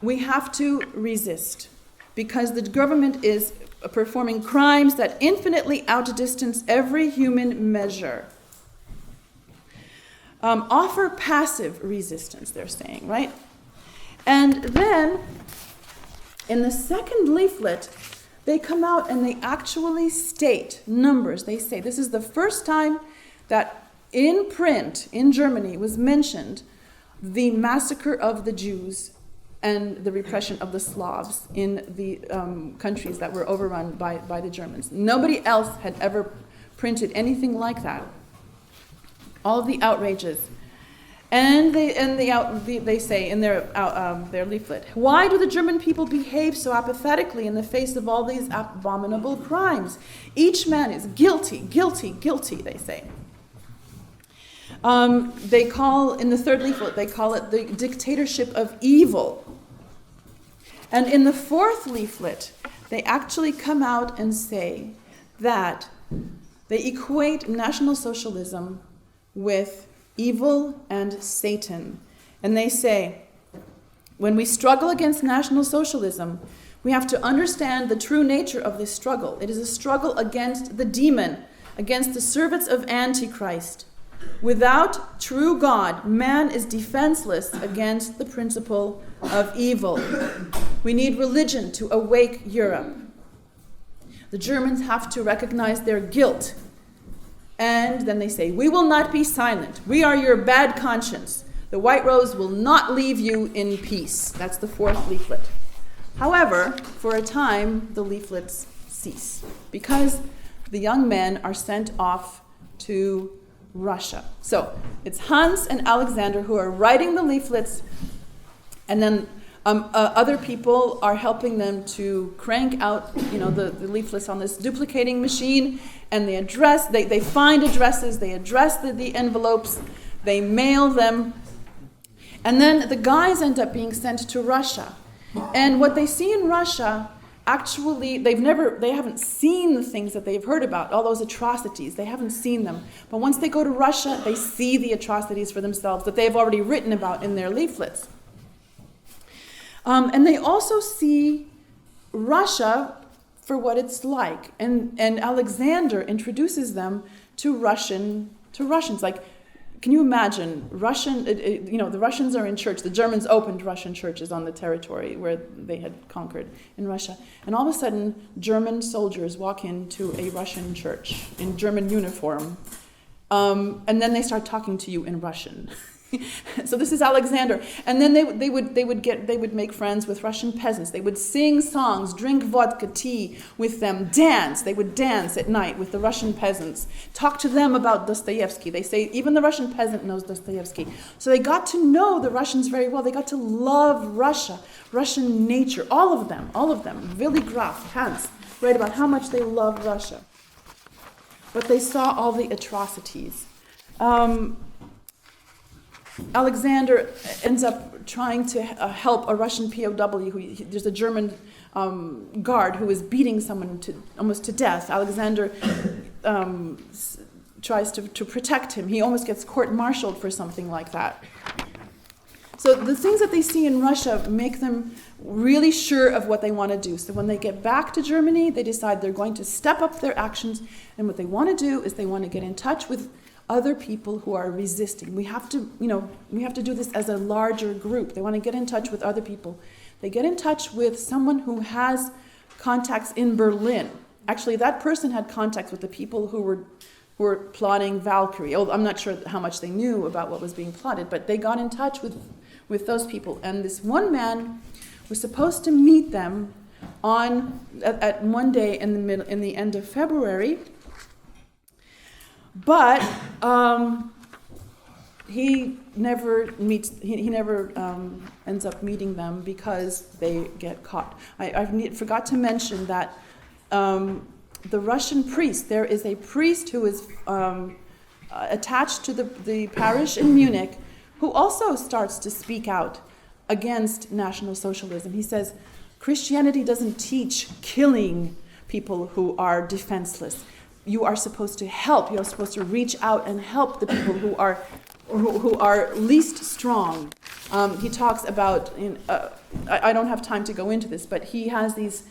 we have to resist, because the government is performing crimes that infinitely outdistance every human measure. Offer passive resistance," they're saying, right? And then, in the second leaflet, they come out and they actually state numbers. They say this is the first time that in print in Germany was mentioned the massacre of the Jews and the repression of the Slavs in the countries that were overrun by the Germans. Nobody else had ever printed anything like that. All of the outrages. And they say in their leaflet, "Why do the German people behave so apathetically in the face of all these abominable crimes? Each man is guilty, guilty, guilty," they say. They call, in the third leaflet, they call it the Dictatorship of Evil. And in the fourth leaflet, they actually come out and say that they equate National Socialism with evil and Satan. And they say, when we struggle against National Socialism, we have to understand the true nature of this struggle. It is a struggle against the demon, against the servants of Antichrist. Without true God, man is defenseless against the principle of evil. We need religion to awake Europe. The Germans have to recognize their guilt. And then they say, "We will not be silent. We are your bad conscience. The White Rose will not leave you in peace." That's the fourth leaflet. However, for a time, the leaflets cease because the young men are sent off to Russia. So it's Hans and Alexander who are writing the leaflets, and then other people are helping them to crank out, the leaflets on this duplicating machine, and they find addresses, they address the envelopes, they mail them, and then the guys end up being sent to Russia. And what they see in Russia, actually, they haven't seen the things that they've heard about, all those atrocities, they haven't seen them. But once they go to Russia, they see the atrocities for themselves that they've already written about in their leaflets. And they also see Russia for what it's like. And Alexander introduces them to Russians. Like, can you imagine the Russians are in church. The Germans opened Russian churches on the territory where they had conquered in Russia. And all of a sudden, German soldiers walk into a Russian church in German uniform. And then they start talking to you in Russian. So this is Alexander, and then they would make friends with Russian peasants. They would sing songs, drink vodka, tea with them, dance. They would dance at night with the Russian peasants. Talk to them about Dostoevsky. They say even the Russian peasant knows Dostoevsky. So they got to know the Russians very well. They got to love Russia, Russian nature. All of them. Willy Graf, Hans, write about how much they love Russia. But they saw all the atrocities. Alexander ends up trying to help a Russian POW. There's a German guard who is beating someone almost to death. Alexander tries to protect him. He almost gets court-martialed for something like that. So the things that they see in Russia make them really sure of what they want to do. So when they get back to Germany, they decide they're going to step up their actions. And what they want to do is they want to get in touch with other people who are resisting. We have to do this as a larger group. They want to get in touch with other people. They get in touch with someone who has contacts in Berlin. Actually, that person had contacts with the people who were plotting Valkyrie. I'm not sure how much they knew about what was being plotted, but they got in touch with those people. And this one man was supposed to meet them at one day in the end of February, but he never ends up meeting them because they get caught. I forgot to mention that the Russian priest, there is a priest who is attached to the parish in Munich, who also starts to speak out against National Socialism. He says, Christianity doesn't teach killing people who are defenseless. You are supposed to help. You are supposed to reach out and help the people who are least strong. He talks about, I don't have time to go into this, but he has these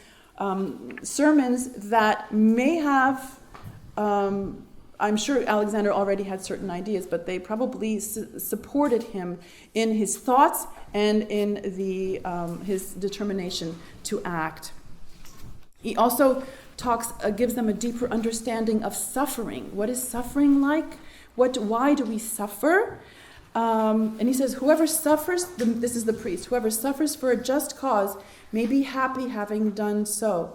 sermons that may have, I'm sure Alexander already had certain ideas, but they probably supported him in his thoughts and in his determination to act. He also gives them a deeper understanding of suffering. What is suffering like? Why do we suffer? And he says, whoever suffers, this is the priest, whoever suffers for a just cause may be happy having done so.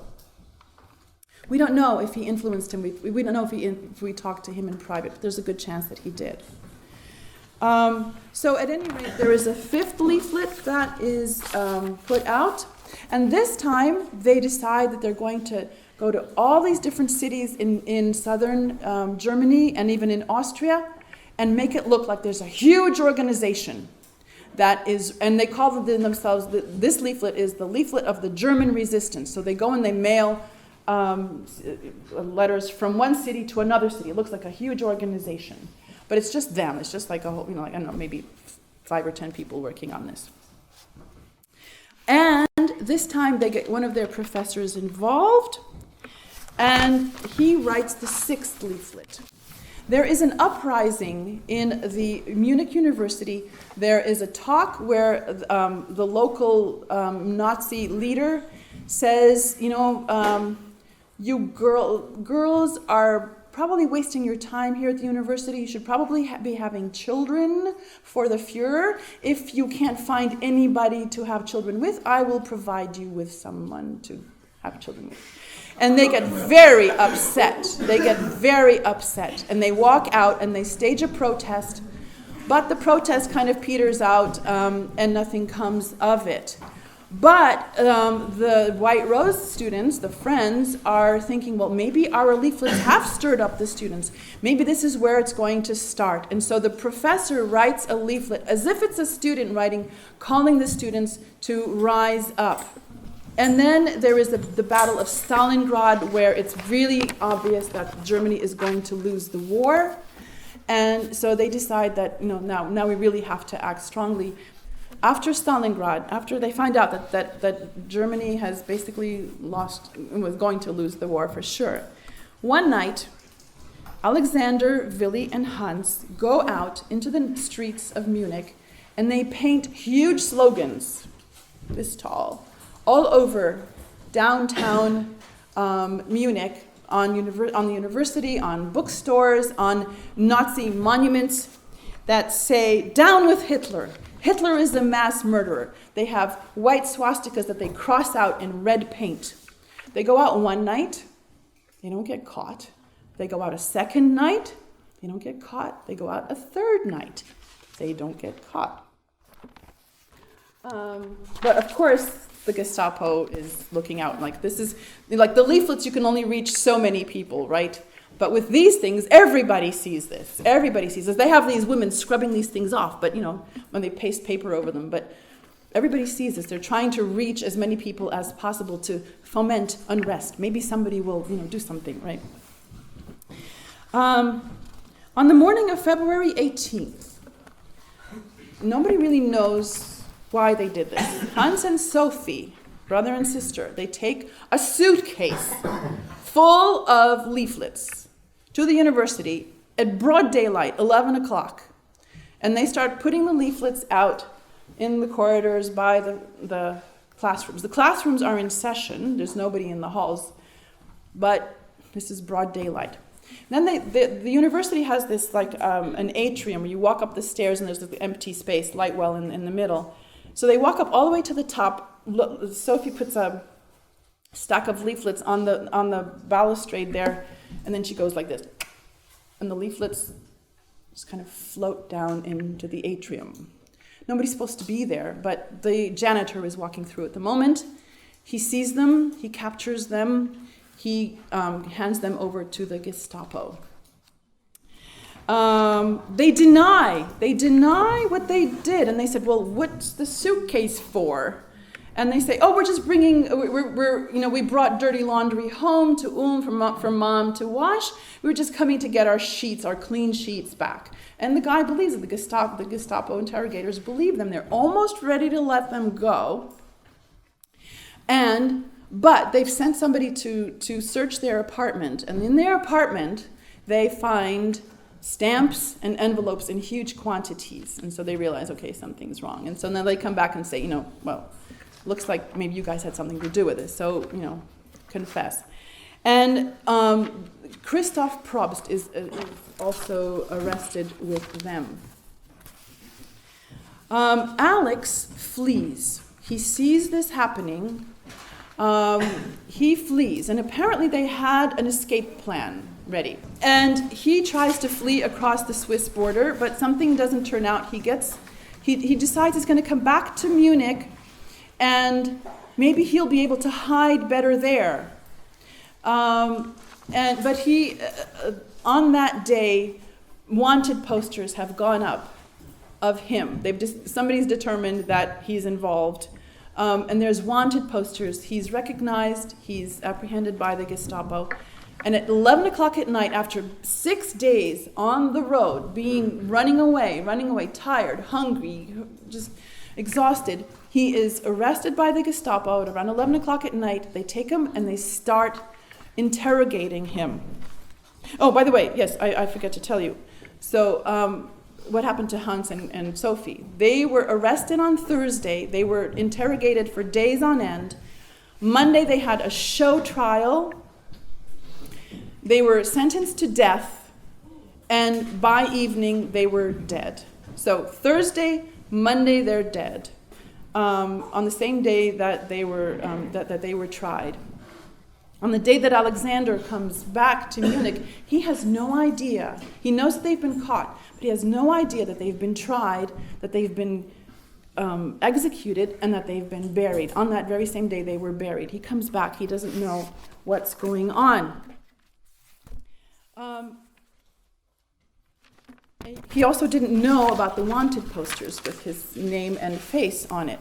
We don't know if he influenced him. We don't know if we talked to him in private, but there's a good chance that he did. So at any rate, there is a fifth leaflet that is put out. And this time, they decide that they're going to go to all these different cities in southern Germany and even in Austria and make it look like there's a huge organization that is, and they call themselves, this leaflet is the leaflet of the German resistance. So they go and they mail letters from one city to another city. It looks like a huge organization. But it's just them. It's just like a whole, I don't know, maybe 5 or 10 people working on this. And this time they get one of their professors involved, and he writes the sixth leaflet. There is an uprising in the Munich University. There is a talk where the local Nazi leader says, you girls are probably wasting your time here at the university. You should probably be having children for the Fuhrer. If you can't find anybody to have children with, I will provide you with someone to have children with. And they get very upset. And they walk out and they stage a protest. But the protest kind of peters out and nothing comes of it. But the White Rose students, the friends, are thinking, well, maybe our leaflets have stirred up the students. Maybe this is where it's going to start. And so the professor writes a leaflet as if it's a student writing, calling the students to rise up. And then there is the Battle of Stalingrad, where it's really obvious that Germany is going to lose the war. And so they decide that now we really have to act strongly. After Stalingrad, after they find out that Germany has basically lost and was going to lose the war for sure, one night, Alexander, Willy, and Hans go out into the streets of Munich, and they paint huge slogans, this tall, all over downtown Munich, on the university, on bookstores, on Nazi monuments that say, "Down with Hitler. Hitler is a mass murderer." They have white swastikas that they cross out in red paint. They go out one night, they don't get caught. They go out a second night, they don't get caught. They go out a third night, they don't get caught. But of course, the Gestapo is looking out like this is, like the leaflets, you can only reach so many people, right? But with these things, everybody sees this. Everybody sees this. They have these women scrubbing these things off, but when they paste paper over them, but everybody sees this. They're trying to reach as many people as possible to foment unrest. Maybe somebody will, do something, right? On the morning of February 18th, nobody really knows why they did this. Hans and Sophie, brother and sister, they take a suitcase full of leaflets to the university at broad daylight, 11 o'clock. And they start putting the leaflets out in the corridors by the classrooms. The classrooms are in session. There's nobody in the halls. But this is broad daylight. Then the university has this an atrium where you walk up the stairs and there's this empty space, light well in the middle. So they walk up all the way to the top, Sophie puts a stack of leaflets on the balustrade there, and then she goes like this, and the leaflets just kind of float down into the atrium. Nobody's supposed to be there, but the janitor is walking through at the moment. He sees them, he captures them, he hands them over to the Gestapo. They deny what they did, and they said, well, what's the suitcase for? And they say, oh, we're just bringing, we brought dirty laundry home to Ulm from mom to wash. We were just coming to get our sheets, our clean sheets back. And the guy believes it. The Gestapo interrogators believe them. They're almost ready to let them go. But they've sent somebody to search their apartment. And in their apartment, they find stamps and envelopes in huge quantities. And so they realize, okay, something's wrong. And so now they come back and say, well, looks like maybe you guys had something to do with this, so, confess. And Christoph Probst is also arrested with them. Alex flees. He sees this happening. He flees, and apparently they had an escape plan ready. And he tries to flee across the Swiss border, but something doesn't turn out. He decides he's going to come back to Munich, and maybe he'll be able to hide better there. But he, on that day, wanted posters have gone up of him. Somebody's determined that he's involved, and there's wanted posters. He's recognized. He's apprehended by the Gestapo. And at 11 o'clock at night, after 6 days on the road, running away, tired, hungry, just exhausted, he is arrested by the Gestapo at around 11 o'clock at night. They take him and they start interrogating him. Oh, by the way, yes, I forget to tell you. So what happened to Hans and Sophie? They were arrested on Thursday. They were interrogated for days on end. Monday they had a show trial. They were sentenced to death, and by evening they were dead. So Thursday, Monday they're dead. On the same day that they were that they were tried. On the day that Alexander comes back to Munich, he has no idea. He knows that they've been caught, but he has no idea that they've been tried, that they've been executed, and that they've been buried. On that very same day they were buried. He comes back. He doesn't know what's going on. He also didn't know about the wanted posters with his name and face on it.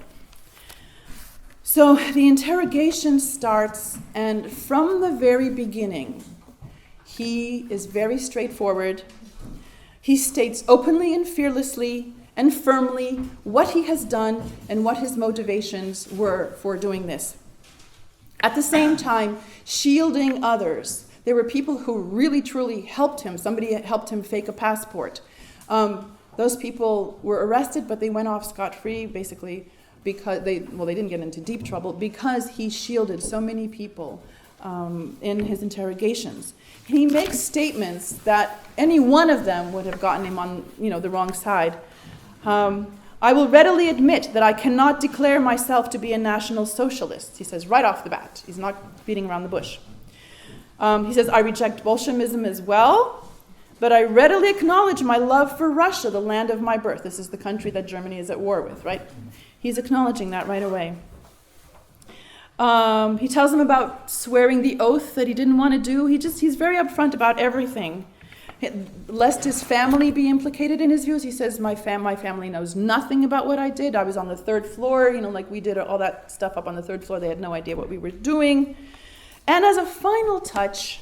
So the interrogation starts, and from the very beginning, he is very straightforward. He states openly and fearlessly and firmly what he has done and what his motivations were for doing this. At the same time, shielding others. There were people who really, truly helped him. Somebody helped him fake a passport. Those people were arrested, but they went off scot-free, basically, because they didn't get into deep trouble, because he shielded so many people in his interrogations. He makes statements that any one of them would have gotten him on, the wrong side. I will readily admit that I cannot declare myself to be a National Socialist, he says right off the bat. He's not beating around the bush. He says, I reject Bolshevism as well, but I readily acknowledge my love for Russia, the land of my birth. This is the country that Germany is at war with, right? He's acknowledging that right away. He tells them about swearing the oath that he didn't want to do. He's very upfront about everything. Lest his family be implicated in his views, he says, my family knows nothing about what I did. I was on the third floor, we did all that stuff up on the third floor. They had no idea what we were doing. And as a final touch,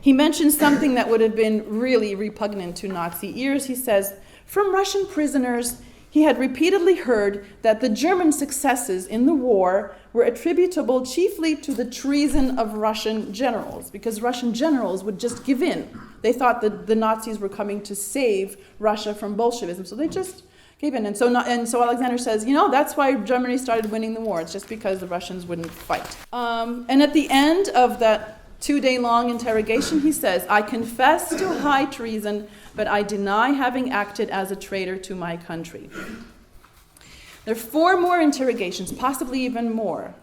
he mentions something that would have been really repugnant to Nazi ears. He says, from Russian prisoners, he had repeatedly heard that the German successes in the war were attributable chiefly to the treason of Russian generals, because Russian generals would just give in. They thought that the Nazis were coming to save Russia from Bolshevism, so they just gave in. And so Alexander says, that's why Germany started winning the war. It's just because the Russians wouldn't fight. And at the end of that 2-day-long interrogation, he says, I confess to high treason, but I deny having acted as a traitor to my country. There are 4 more interrogations, possibly even more,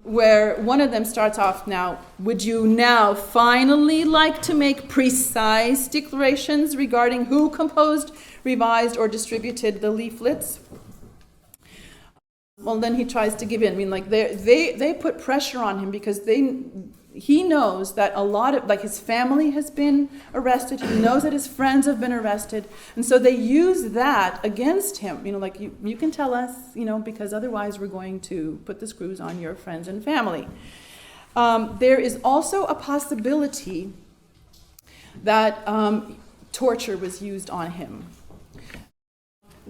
where one of them starts off now, would you now finally like to make precise declarations regarding who composed, revised, or distributed the leaflets? Well, then he tries to give in. I mean, like they put pressure on him because he knows that a lot of, like, his family has been arrested. He knows that his friends have been arrested. And so they use that against him. You know, like, you can tell us, you know, because otherwise we're going to put the screws on your friends and family. There is also a possibility that torture was used on him.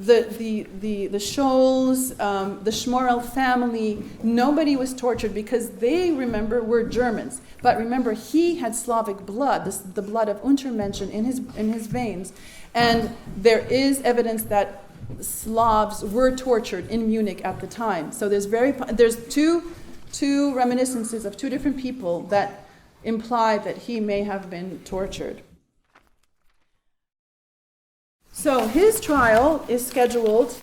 The Scholls, the Schmorell family, nobody was tortured because they, remember, were Germans. But remember, he had Slavic blood, the blood of Untermenschen in his veins. And there is evidence that Slavs were tortured in Munich at the time. So there's two reminiscences of 2 different people that imply that he may have been tortured. So his trial is scheduled.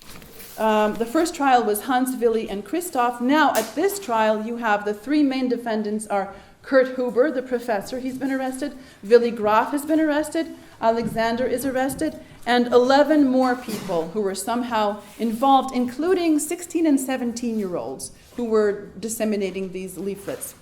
The first trial was Hans, Willi, and Christoph. Now at this trial, you have the 3 main defendants are Kurt Huber, the professor, he's been arrested. Willi Graf has been arrested. Alexander is arrested. And 11 more people who were somehow involved, including 16 and 17-year-olds who were disseminating these leaflets.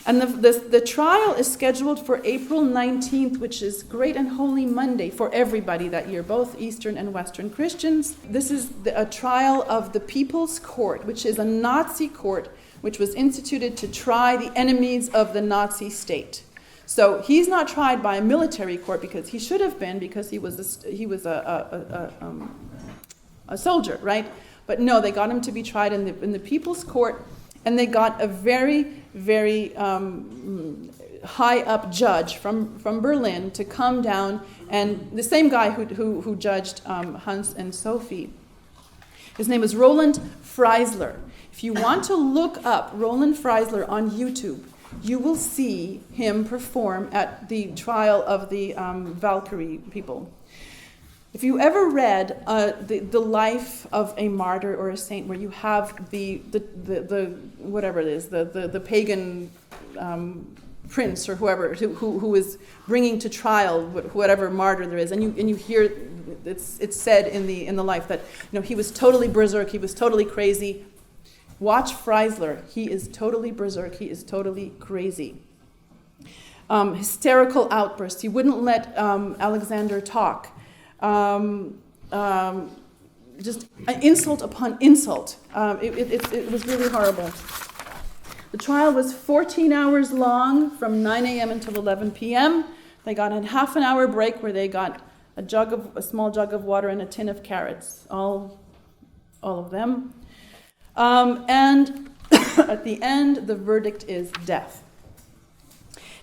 And the trial is scheduled for April 19th, which is Great and Holy Monday for everybody that year, both Eastern and Western Christians. This is a trial of the People's Court, which is a Nazi court which was instituted to try the enemies of the Nazi state. So he's not tried by a military court because he should have been, because he was a soldier, right? But no, they got him to be tried in the People's Court. And they got a very, very high-up judge from Berlin to come down, and the same guy who judged Hans and Sophie. His name is Roland Freisler. If you want to look up Roland Freisler on YouTube, you will see him perform at the trial of the Valkyrie people. If you ever read the life of a martyr or a saint, where you have the whatever it is, the pagan prince or whoever who is bringing to trial whatever martyr there is, and you hear it's said in the life that, you know, he was totally berserk, he was totally crazy. Watch Freisler. He is totally berserk. He is totally crazy. Hysterical outbursts. He wouldn't let Alexander talk. Just insult upon insult. It was really horrible. The trial was 14 hours long, from 9 a.m. until 11 p.m. They got a half an hour break where they got a small jug of water and a tin of carrots, all of them. And at the end, the verdict is death.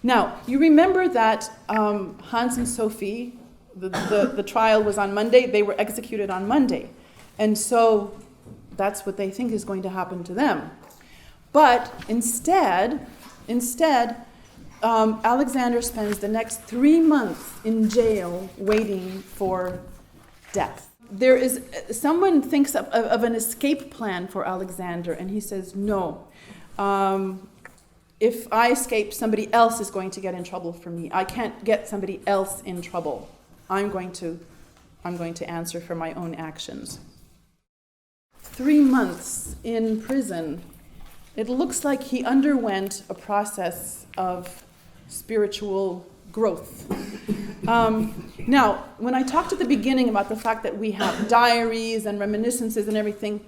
Now, you remember that Hans and Sophie, the trial was on Monday. They were executed on Monday. And so that's what they think is going to happen to them. But instead, Alexander spends the next 3 months in jail waiting for death. Someone thinks of an escape plan for Alexander, and he says, no. If I escape, somebody else is going to get in trouble for me. I can't get somebody else in trouble. I'm going to answer for my own actions. 3 months in prison. It looks like he underwent a process of spiritual growth. Now, when I talked at the beginning about the fact that we have diaries and reminiscences and everything,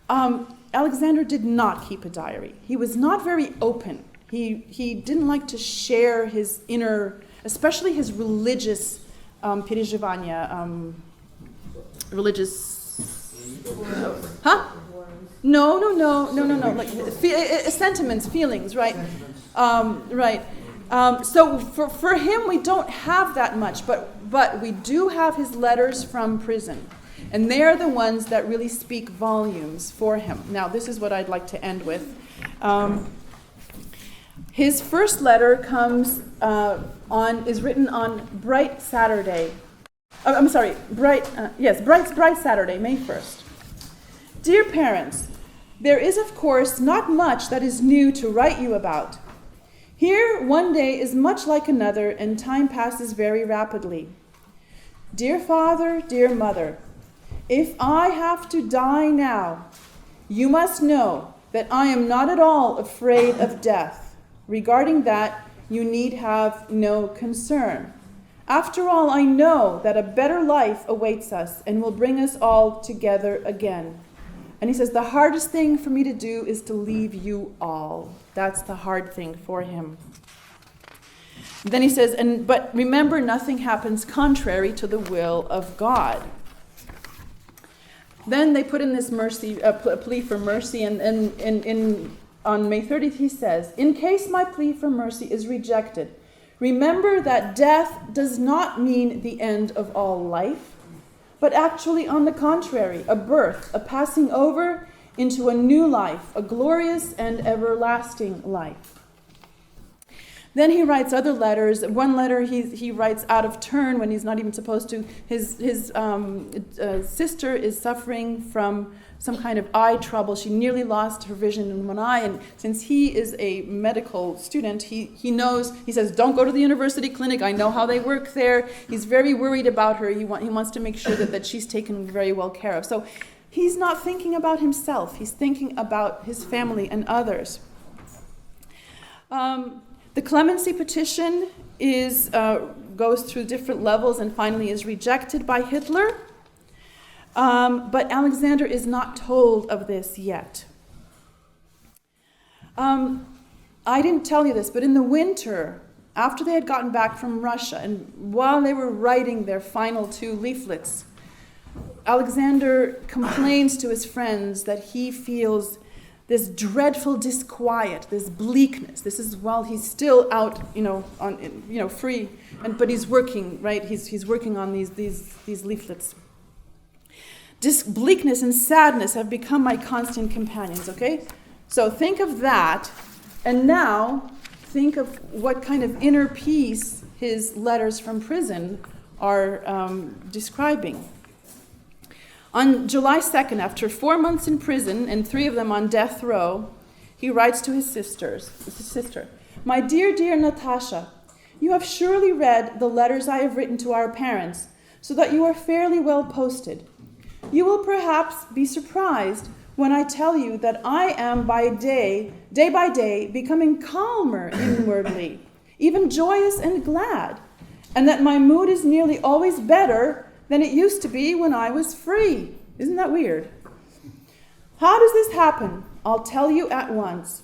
Alexander did not keep a diary. He was not very open. He didn't like to share his inner, especially his religious переживания, religious... Huh? No. Like sentiments, feelings, right? Right. So for him, we don't have that much, but we do have his letters from prison, and they're the ones that really speak volumes for him. Now, this is what I'd like to end with. His first letter is written on Bright Saturday. I'm sorry, Bright Saturday, May 1st. Dear parents, there is, of course, not much that is new to write you about. Here, one day is much like another, and time passes very rapidly. Dear father, dear mother, if I have to die now, you must know that I am not at all afraid of death. Regarding that, you need have no concern. After all, I know that a better life awaits us and will bring us all together again. And he says, the hardest thing for me to do is to leave you all. That's the hard thing for him. Then he says, but remember, nothing happens contrary to the will of God. Then they put in this plea for mercy, and on May 30th he says, in case my plea for mercy is rejected, remember that death does not mean the end of all life, but actually, on the contrary, a birth, a passing over into a new life, a glorious and everlasting life. Then he writes other letters. One letter he writes out of turn when he's not even supposed to. His sister is suffering from some kind of eye trouble. She nearly lost her vision in one eye, and since he is a medical student, he knows, he says, don't go to the university clinic. I know how they work there. He's very worried about her. He wants to make sure that she's taken very well care of. So he's not thinking about himself. He's thinking about his family and others. The clemency petition goes through different levels and finally is rejected by Hitler. But Alexander is not told of this yet. I didn't tell you this, but in the winter, after they had gotten back from Russia, and while they were writing their final 2 leaflets, Alexander complains to his friends that he feels this dreadful disquiet, this bleakness. This is while he's still out, free, but he's working, right? He's working on these leaflets. This bleakness and sadness have become my constant companions, okay? So think of that, and now think of what kind of inner peace his letters from prison are describing. On July 2nd, after 4 months in prison and 3 of them on death row, he writes to his sister, my dear, dear Natasha, you have surely read the letters I have written to our parents, so that you are fairly well posted. You will perhaps be surprised when I tell you that I am day by day, becoming calmer inwardly, even joyous and glad, and that my mood is nearly always better than it used to be when I was free. Isn't that weird? How does this happen? I'll tell you at once.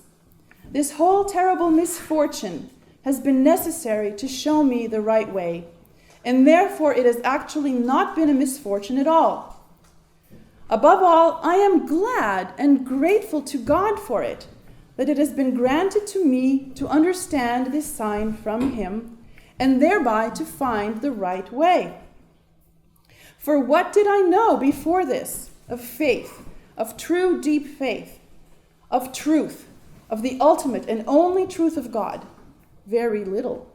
This whole terrible misfortune has been necessary to show me the right way, and therefore it has actually not been a misfortune at all. Above all, I am glad and grateful to God for it, that it has been granted to me to understand this sign from him, and thereby to find the right way. For what did I know before this of faith, of true deep faith, of truth, of the ultimate and only truth of God? Very little.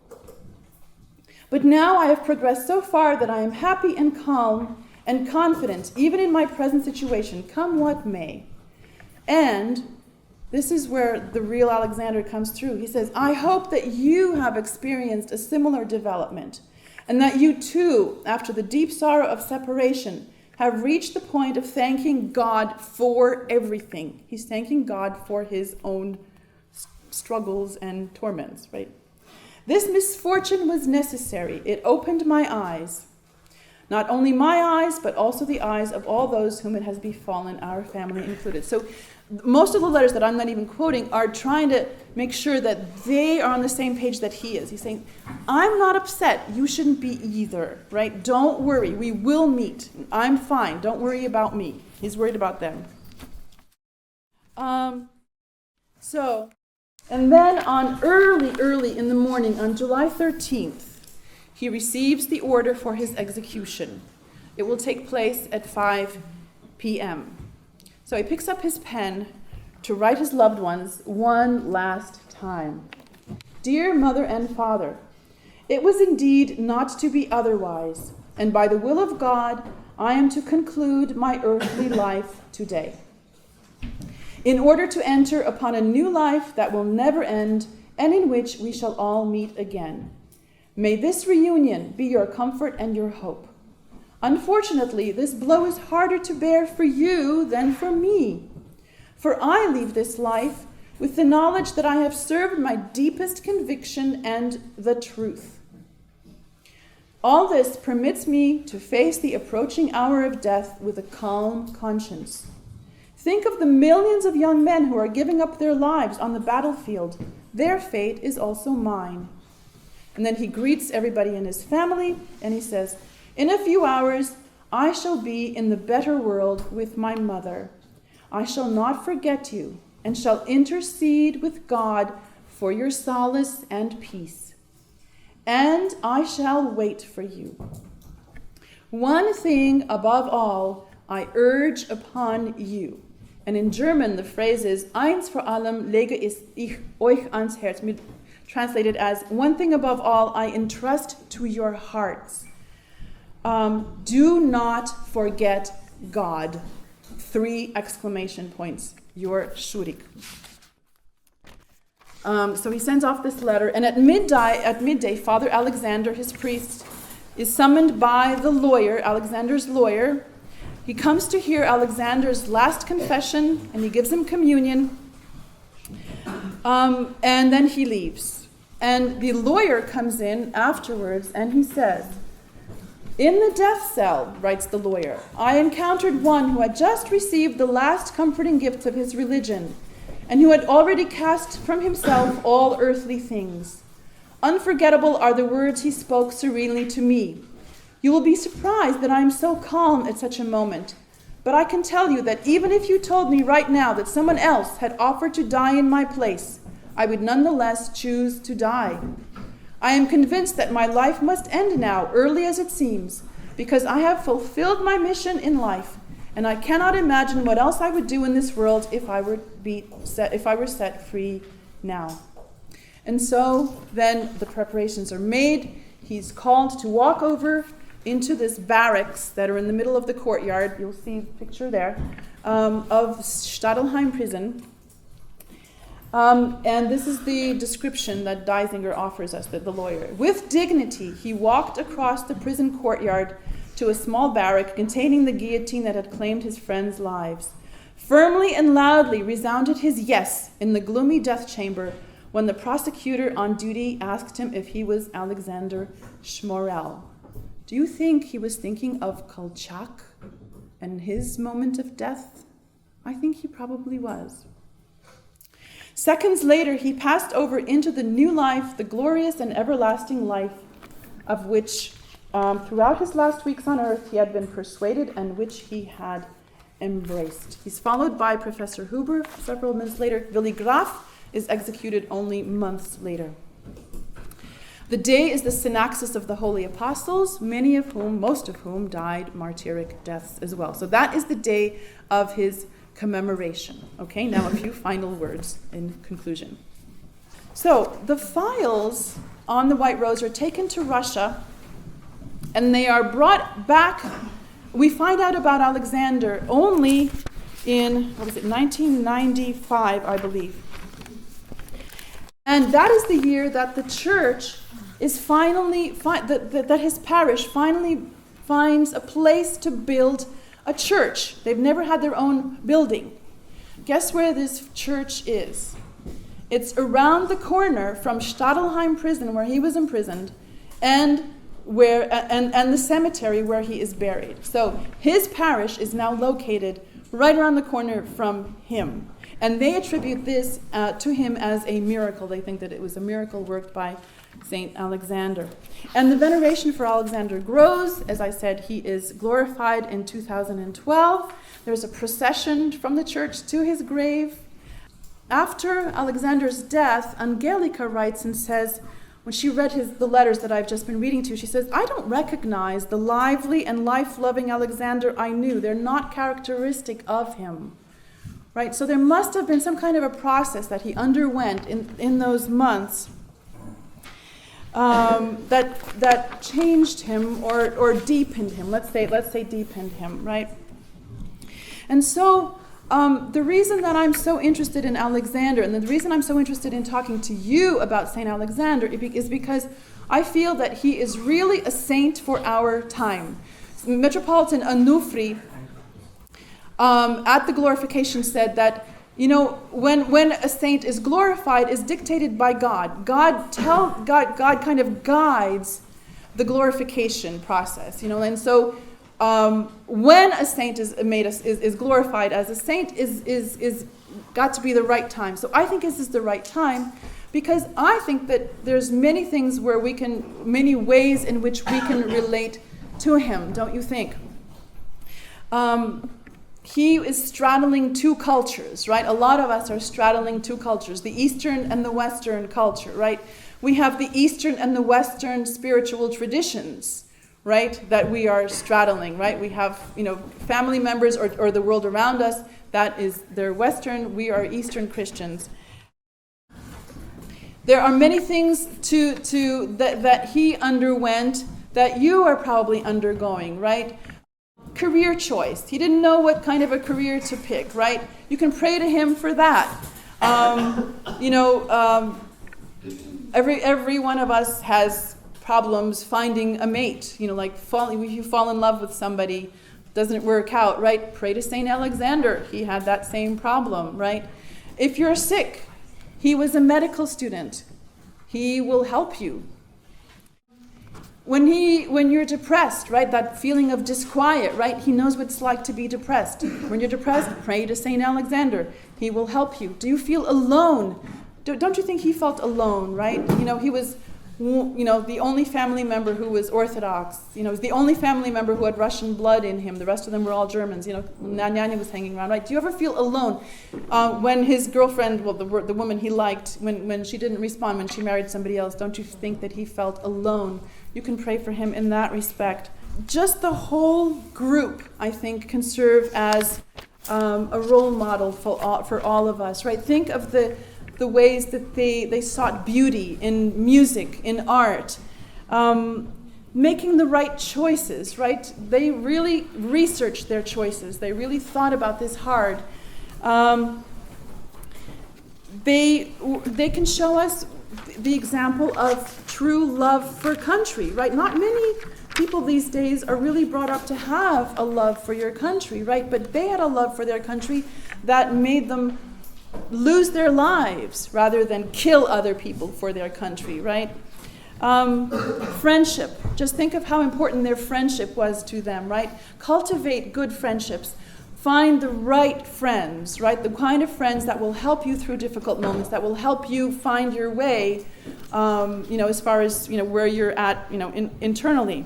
But now I have progressed so far that I am happy and calm and confident, even in my present situation, come what may. And this is where the real Alexander comes through. He says, I hope that you have experienced a similar development, and that you too, after the deep sorrow of separation, have reached the point of thanking God for everything. He's thanking God for his own struggles and torments, right? This misfortune was necessary. It opened my eyes. Not only my eyes, but also the eyes of all those whom it has befallen, our family included. So most of the letters that I'm not even quoting are trying to make sure that they are on the same page that he is. He's saying, I'm not upset. You shouldn't be either, right? Don't worry. We will meet. I'm fine. Don't worry about me. He's worried about them. And then on early in the morning, on July 13th, he receives the order for his execution. It will take place at 5 p.m. So he picks up his pen to write his loved ones one last time. Dear mother and father, it was indeed not to be otherwise. and by the will of God, I am to conclude my earthly life today, in order to enter upon a new life that will never end and in which we shall all meet again. May this reunion be your comfort and your hope. Unfortunately, this blow is harder to bear for you than for me, for I leave this life with the knowledge that I have served my deepest conviction and the truth. All this permits me to face the approaching hour of death with a calm conscience. Think of the millions of young men who are giving up their lives on the battlefield. Their fate is also mine. And then he greets everybody in his family, and he says, in a few hours, I shall be in the better world with my mother. I shall not forget you, and shall intercede with God for your solace and peace. And I shall wait for you. One thing above all, I urge upon you. And in German, the phrase is, eins vor allem lege ich euch ans Herz, translated as, one thing above all, I entrust to your hearts. Do not forget God. 3 exclamation points. You're schuldig. So he sends off this letter, and at midday, Father Alexander, his priest, is summoned by the lawyer, Alexander's lawyer. He comes to hear Alexander's last confession, and he gives him communion, and then he leaves. And the lawyer comes in afterwards, and he says, in the death cell, writes the lawyer, I encountered one who had just received the last comforting gifts of his religion, and who had already cast from himself all earthly things. Unforgettable are the words he spoke serenely to me. You will be surprised that I am so calm at such a moment, but I can tell you that even if you told me right now that someone else had offered to die in my place, I would nonetheless choose to die. I am convinced that my life must end now, early as it seems, because I have fulfilled my mission in life, and I cannot imagine what else I would do in this world if I were set free now. And so then the preparations are made. He's called to walk over into this barracks that are in the middle of the courtyard. You'll see the picture there of Stadelheim prison. And this is the description that Deisinger offers us, the lawyer. With dignity, he walked across the prison courtyard to a small barrack containing the guillotine that had claimed his friends' lives. Firmly and loudly resounded his yes in the gloomy death chamber when the prosecutor on duty asked him if he was Alexander Schmorell. Do you think he was thinking of Kolchak and his moment of death? I think he probably was. Seconds later, he passed over into the new life, the glorious and everlasting life of which, throughout his last weeks on earth, he had been persuaded and which he had embraced. He's followed by Professor Huber several months later. Willy Graf is executed only months later. The day is the synaxis of the Holy Apostles, most of whom died martyric deaths as well. So that is the day of his commemoration. Okay, now a few final words in conclusion. So the files on the White Rose are taken to Russia, and they are brought back. We find out about Alexander only in, 1995, I believe. And that is the year that the church is finally, that his parish finally finds a place to build a church. They've never had their own building. Guess where this church is? It's around the corner from Stadelheim prison, where he was imprisoned, and the cemetery where he is buried. So his parish is now located right around the corner from him. And they attribute this to him as a miracle. They think that it was a miracle worked by Saint Alexander. And the veneration for Alexander grows. As I said, he is glorified in 2012. There's a procession from the church to his grave. After Alexander's death, Angelica writes and says, when she read the letters that I've just been reading to you, she says, I don't recognize the lively and life-loving Alexander I knew. They're not characteristic of him. Right? So there must have been some kind of a process that he underwent in those months. that changed him or deepened him. Let's say deepened him, right? And so the reason that I'm so interested in Alexander, and the reason I'm so interested in talking to you about Saint Alexander, is because I feel that he is really a saint for our time. Metropolitan Onufri at the glorification said that, when a saint is glorified is dictated by God. God kind of guides the glorification process, and so when a saint is glorified as a saint is got to be the right time. So I think this is the right time, because I think that there's many ways in which we can relate to him, don't you think? He is straddling two cultures, right? A lot of us are straddling two cultures, the Eastern and the Western culture, right? We have the Eastern and the Western spiritual traditions, right, that we are straddling, right? We have, family members or the world around us, they're Western, we are Eastern Christians. There are many things that he underwent that you are probably undergoing, right? Career choice. He didn't know what kind of a career to pick, right? You can pray to him for that. Every one of us has problems finding a mate. If you fall in love with somebody, doesn't work out, right? Pray to Saint Alexander. He had that same problem, right? If you're sick, he was a medical student. He will help you. When you're depressed, right, that feeling of disquiet, right, he knows what it's like to be depressed. When you're depressed, pray to Saint Alexander. He will help you. Do you feel alone? Don't you think he felt alone, right? He was, the only family member who was Orthodox. He was the only family member who had Russian blood in him. The rest of them were all Germans. Nyanya was hanging around, right? Do you ever feel alone? When his girlfriend, the woman he liked, when she didn't respond, when she married somebody else, don't you think that he felt alone? You can pray for him in that respect. Just the whole group, I think, can serve as a role model for all of us, right? Think of the ways that they sought beauty in music, in art, making the right choices, right? They really researched their choices. They really thought about this hard. They can show us the example of true love for country, right? Not many people these days are really brought up to have a love for your country, right? But they had a love for their country that made them lose their lives rather than kill other people for their country, right? Friendship. Just think of how important their friendship was to them, right? Cultivate good friendships. Find the right friends, right? The kind of friends that will help you through difficult moments, that will help you find your way, as far as, where you're at, internally.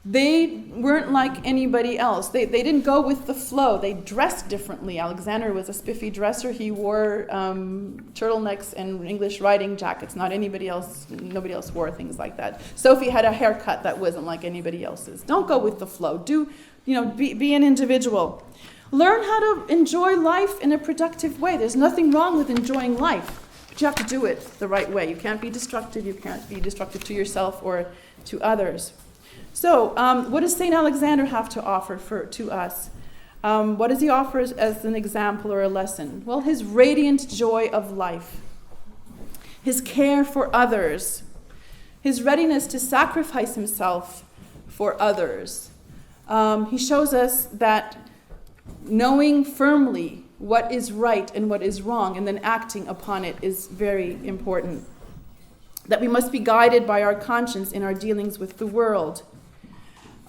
They weren't like anybody else. They didn't go with the flow. They dressed differently. Alexander was a spiffy dresser. He wore turtlenecks and English riding jackets. Nobody else wore things like that. Sophie had a haircut that wasn't like anybody else's. Don't go with the flow. Be an individual. Learn how to enjoy life in a productive way. There's nothing wrong with enjoying life, but you have to do it the right way. You can't be destructive. You can't be destructive to yourself or to others. So, what does St. Alexander have to offer to us? What does he offer as an example or a lesson? Well, his radiant joy of life, his care for others, his readiness to sacrifice himself for others. He shows us that knowing firmly what is right and what is wrong and then acting upon it is very important. That we must be guided by our conscience in our dealings with the world.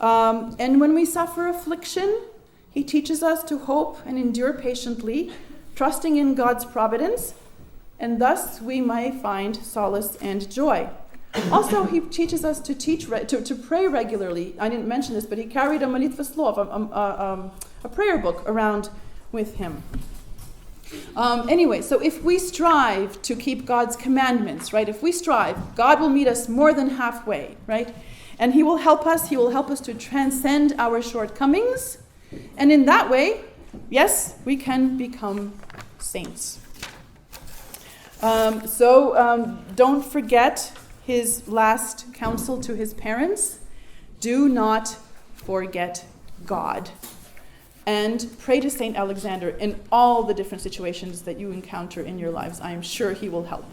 And when we suffer affliction, he teaches us to hope and endure patiently, trusting in God's providence, and thus we may find solace and joy. Also, he teaches us to pray regularly. I didn't mention this, but he carried a molitva slov, a prayer book around with him. Anyway, so if we strive to keep God's commandments, right? If we strive, God will meet us more than halfway, right? And he will help us to transcend our shortcomings. And in that way, yes, we can become saints. So don't forget his last counsel to his parents, do not forget God. And pray to St. Alexander in all the different situations that you encounter in your lives. I am sure he will help.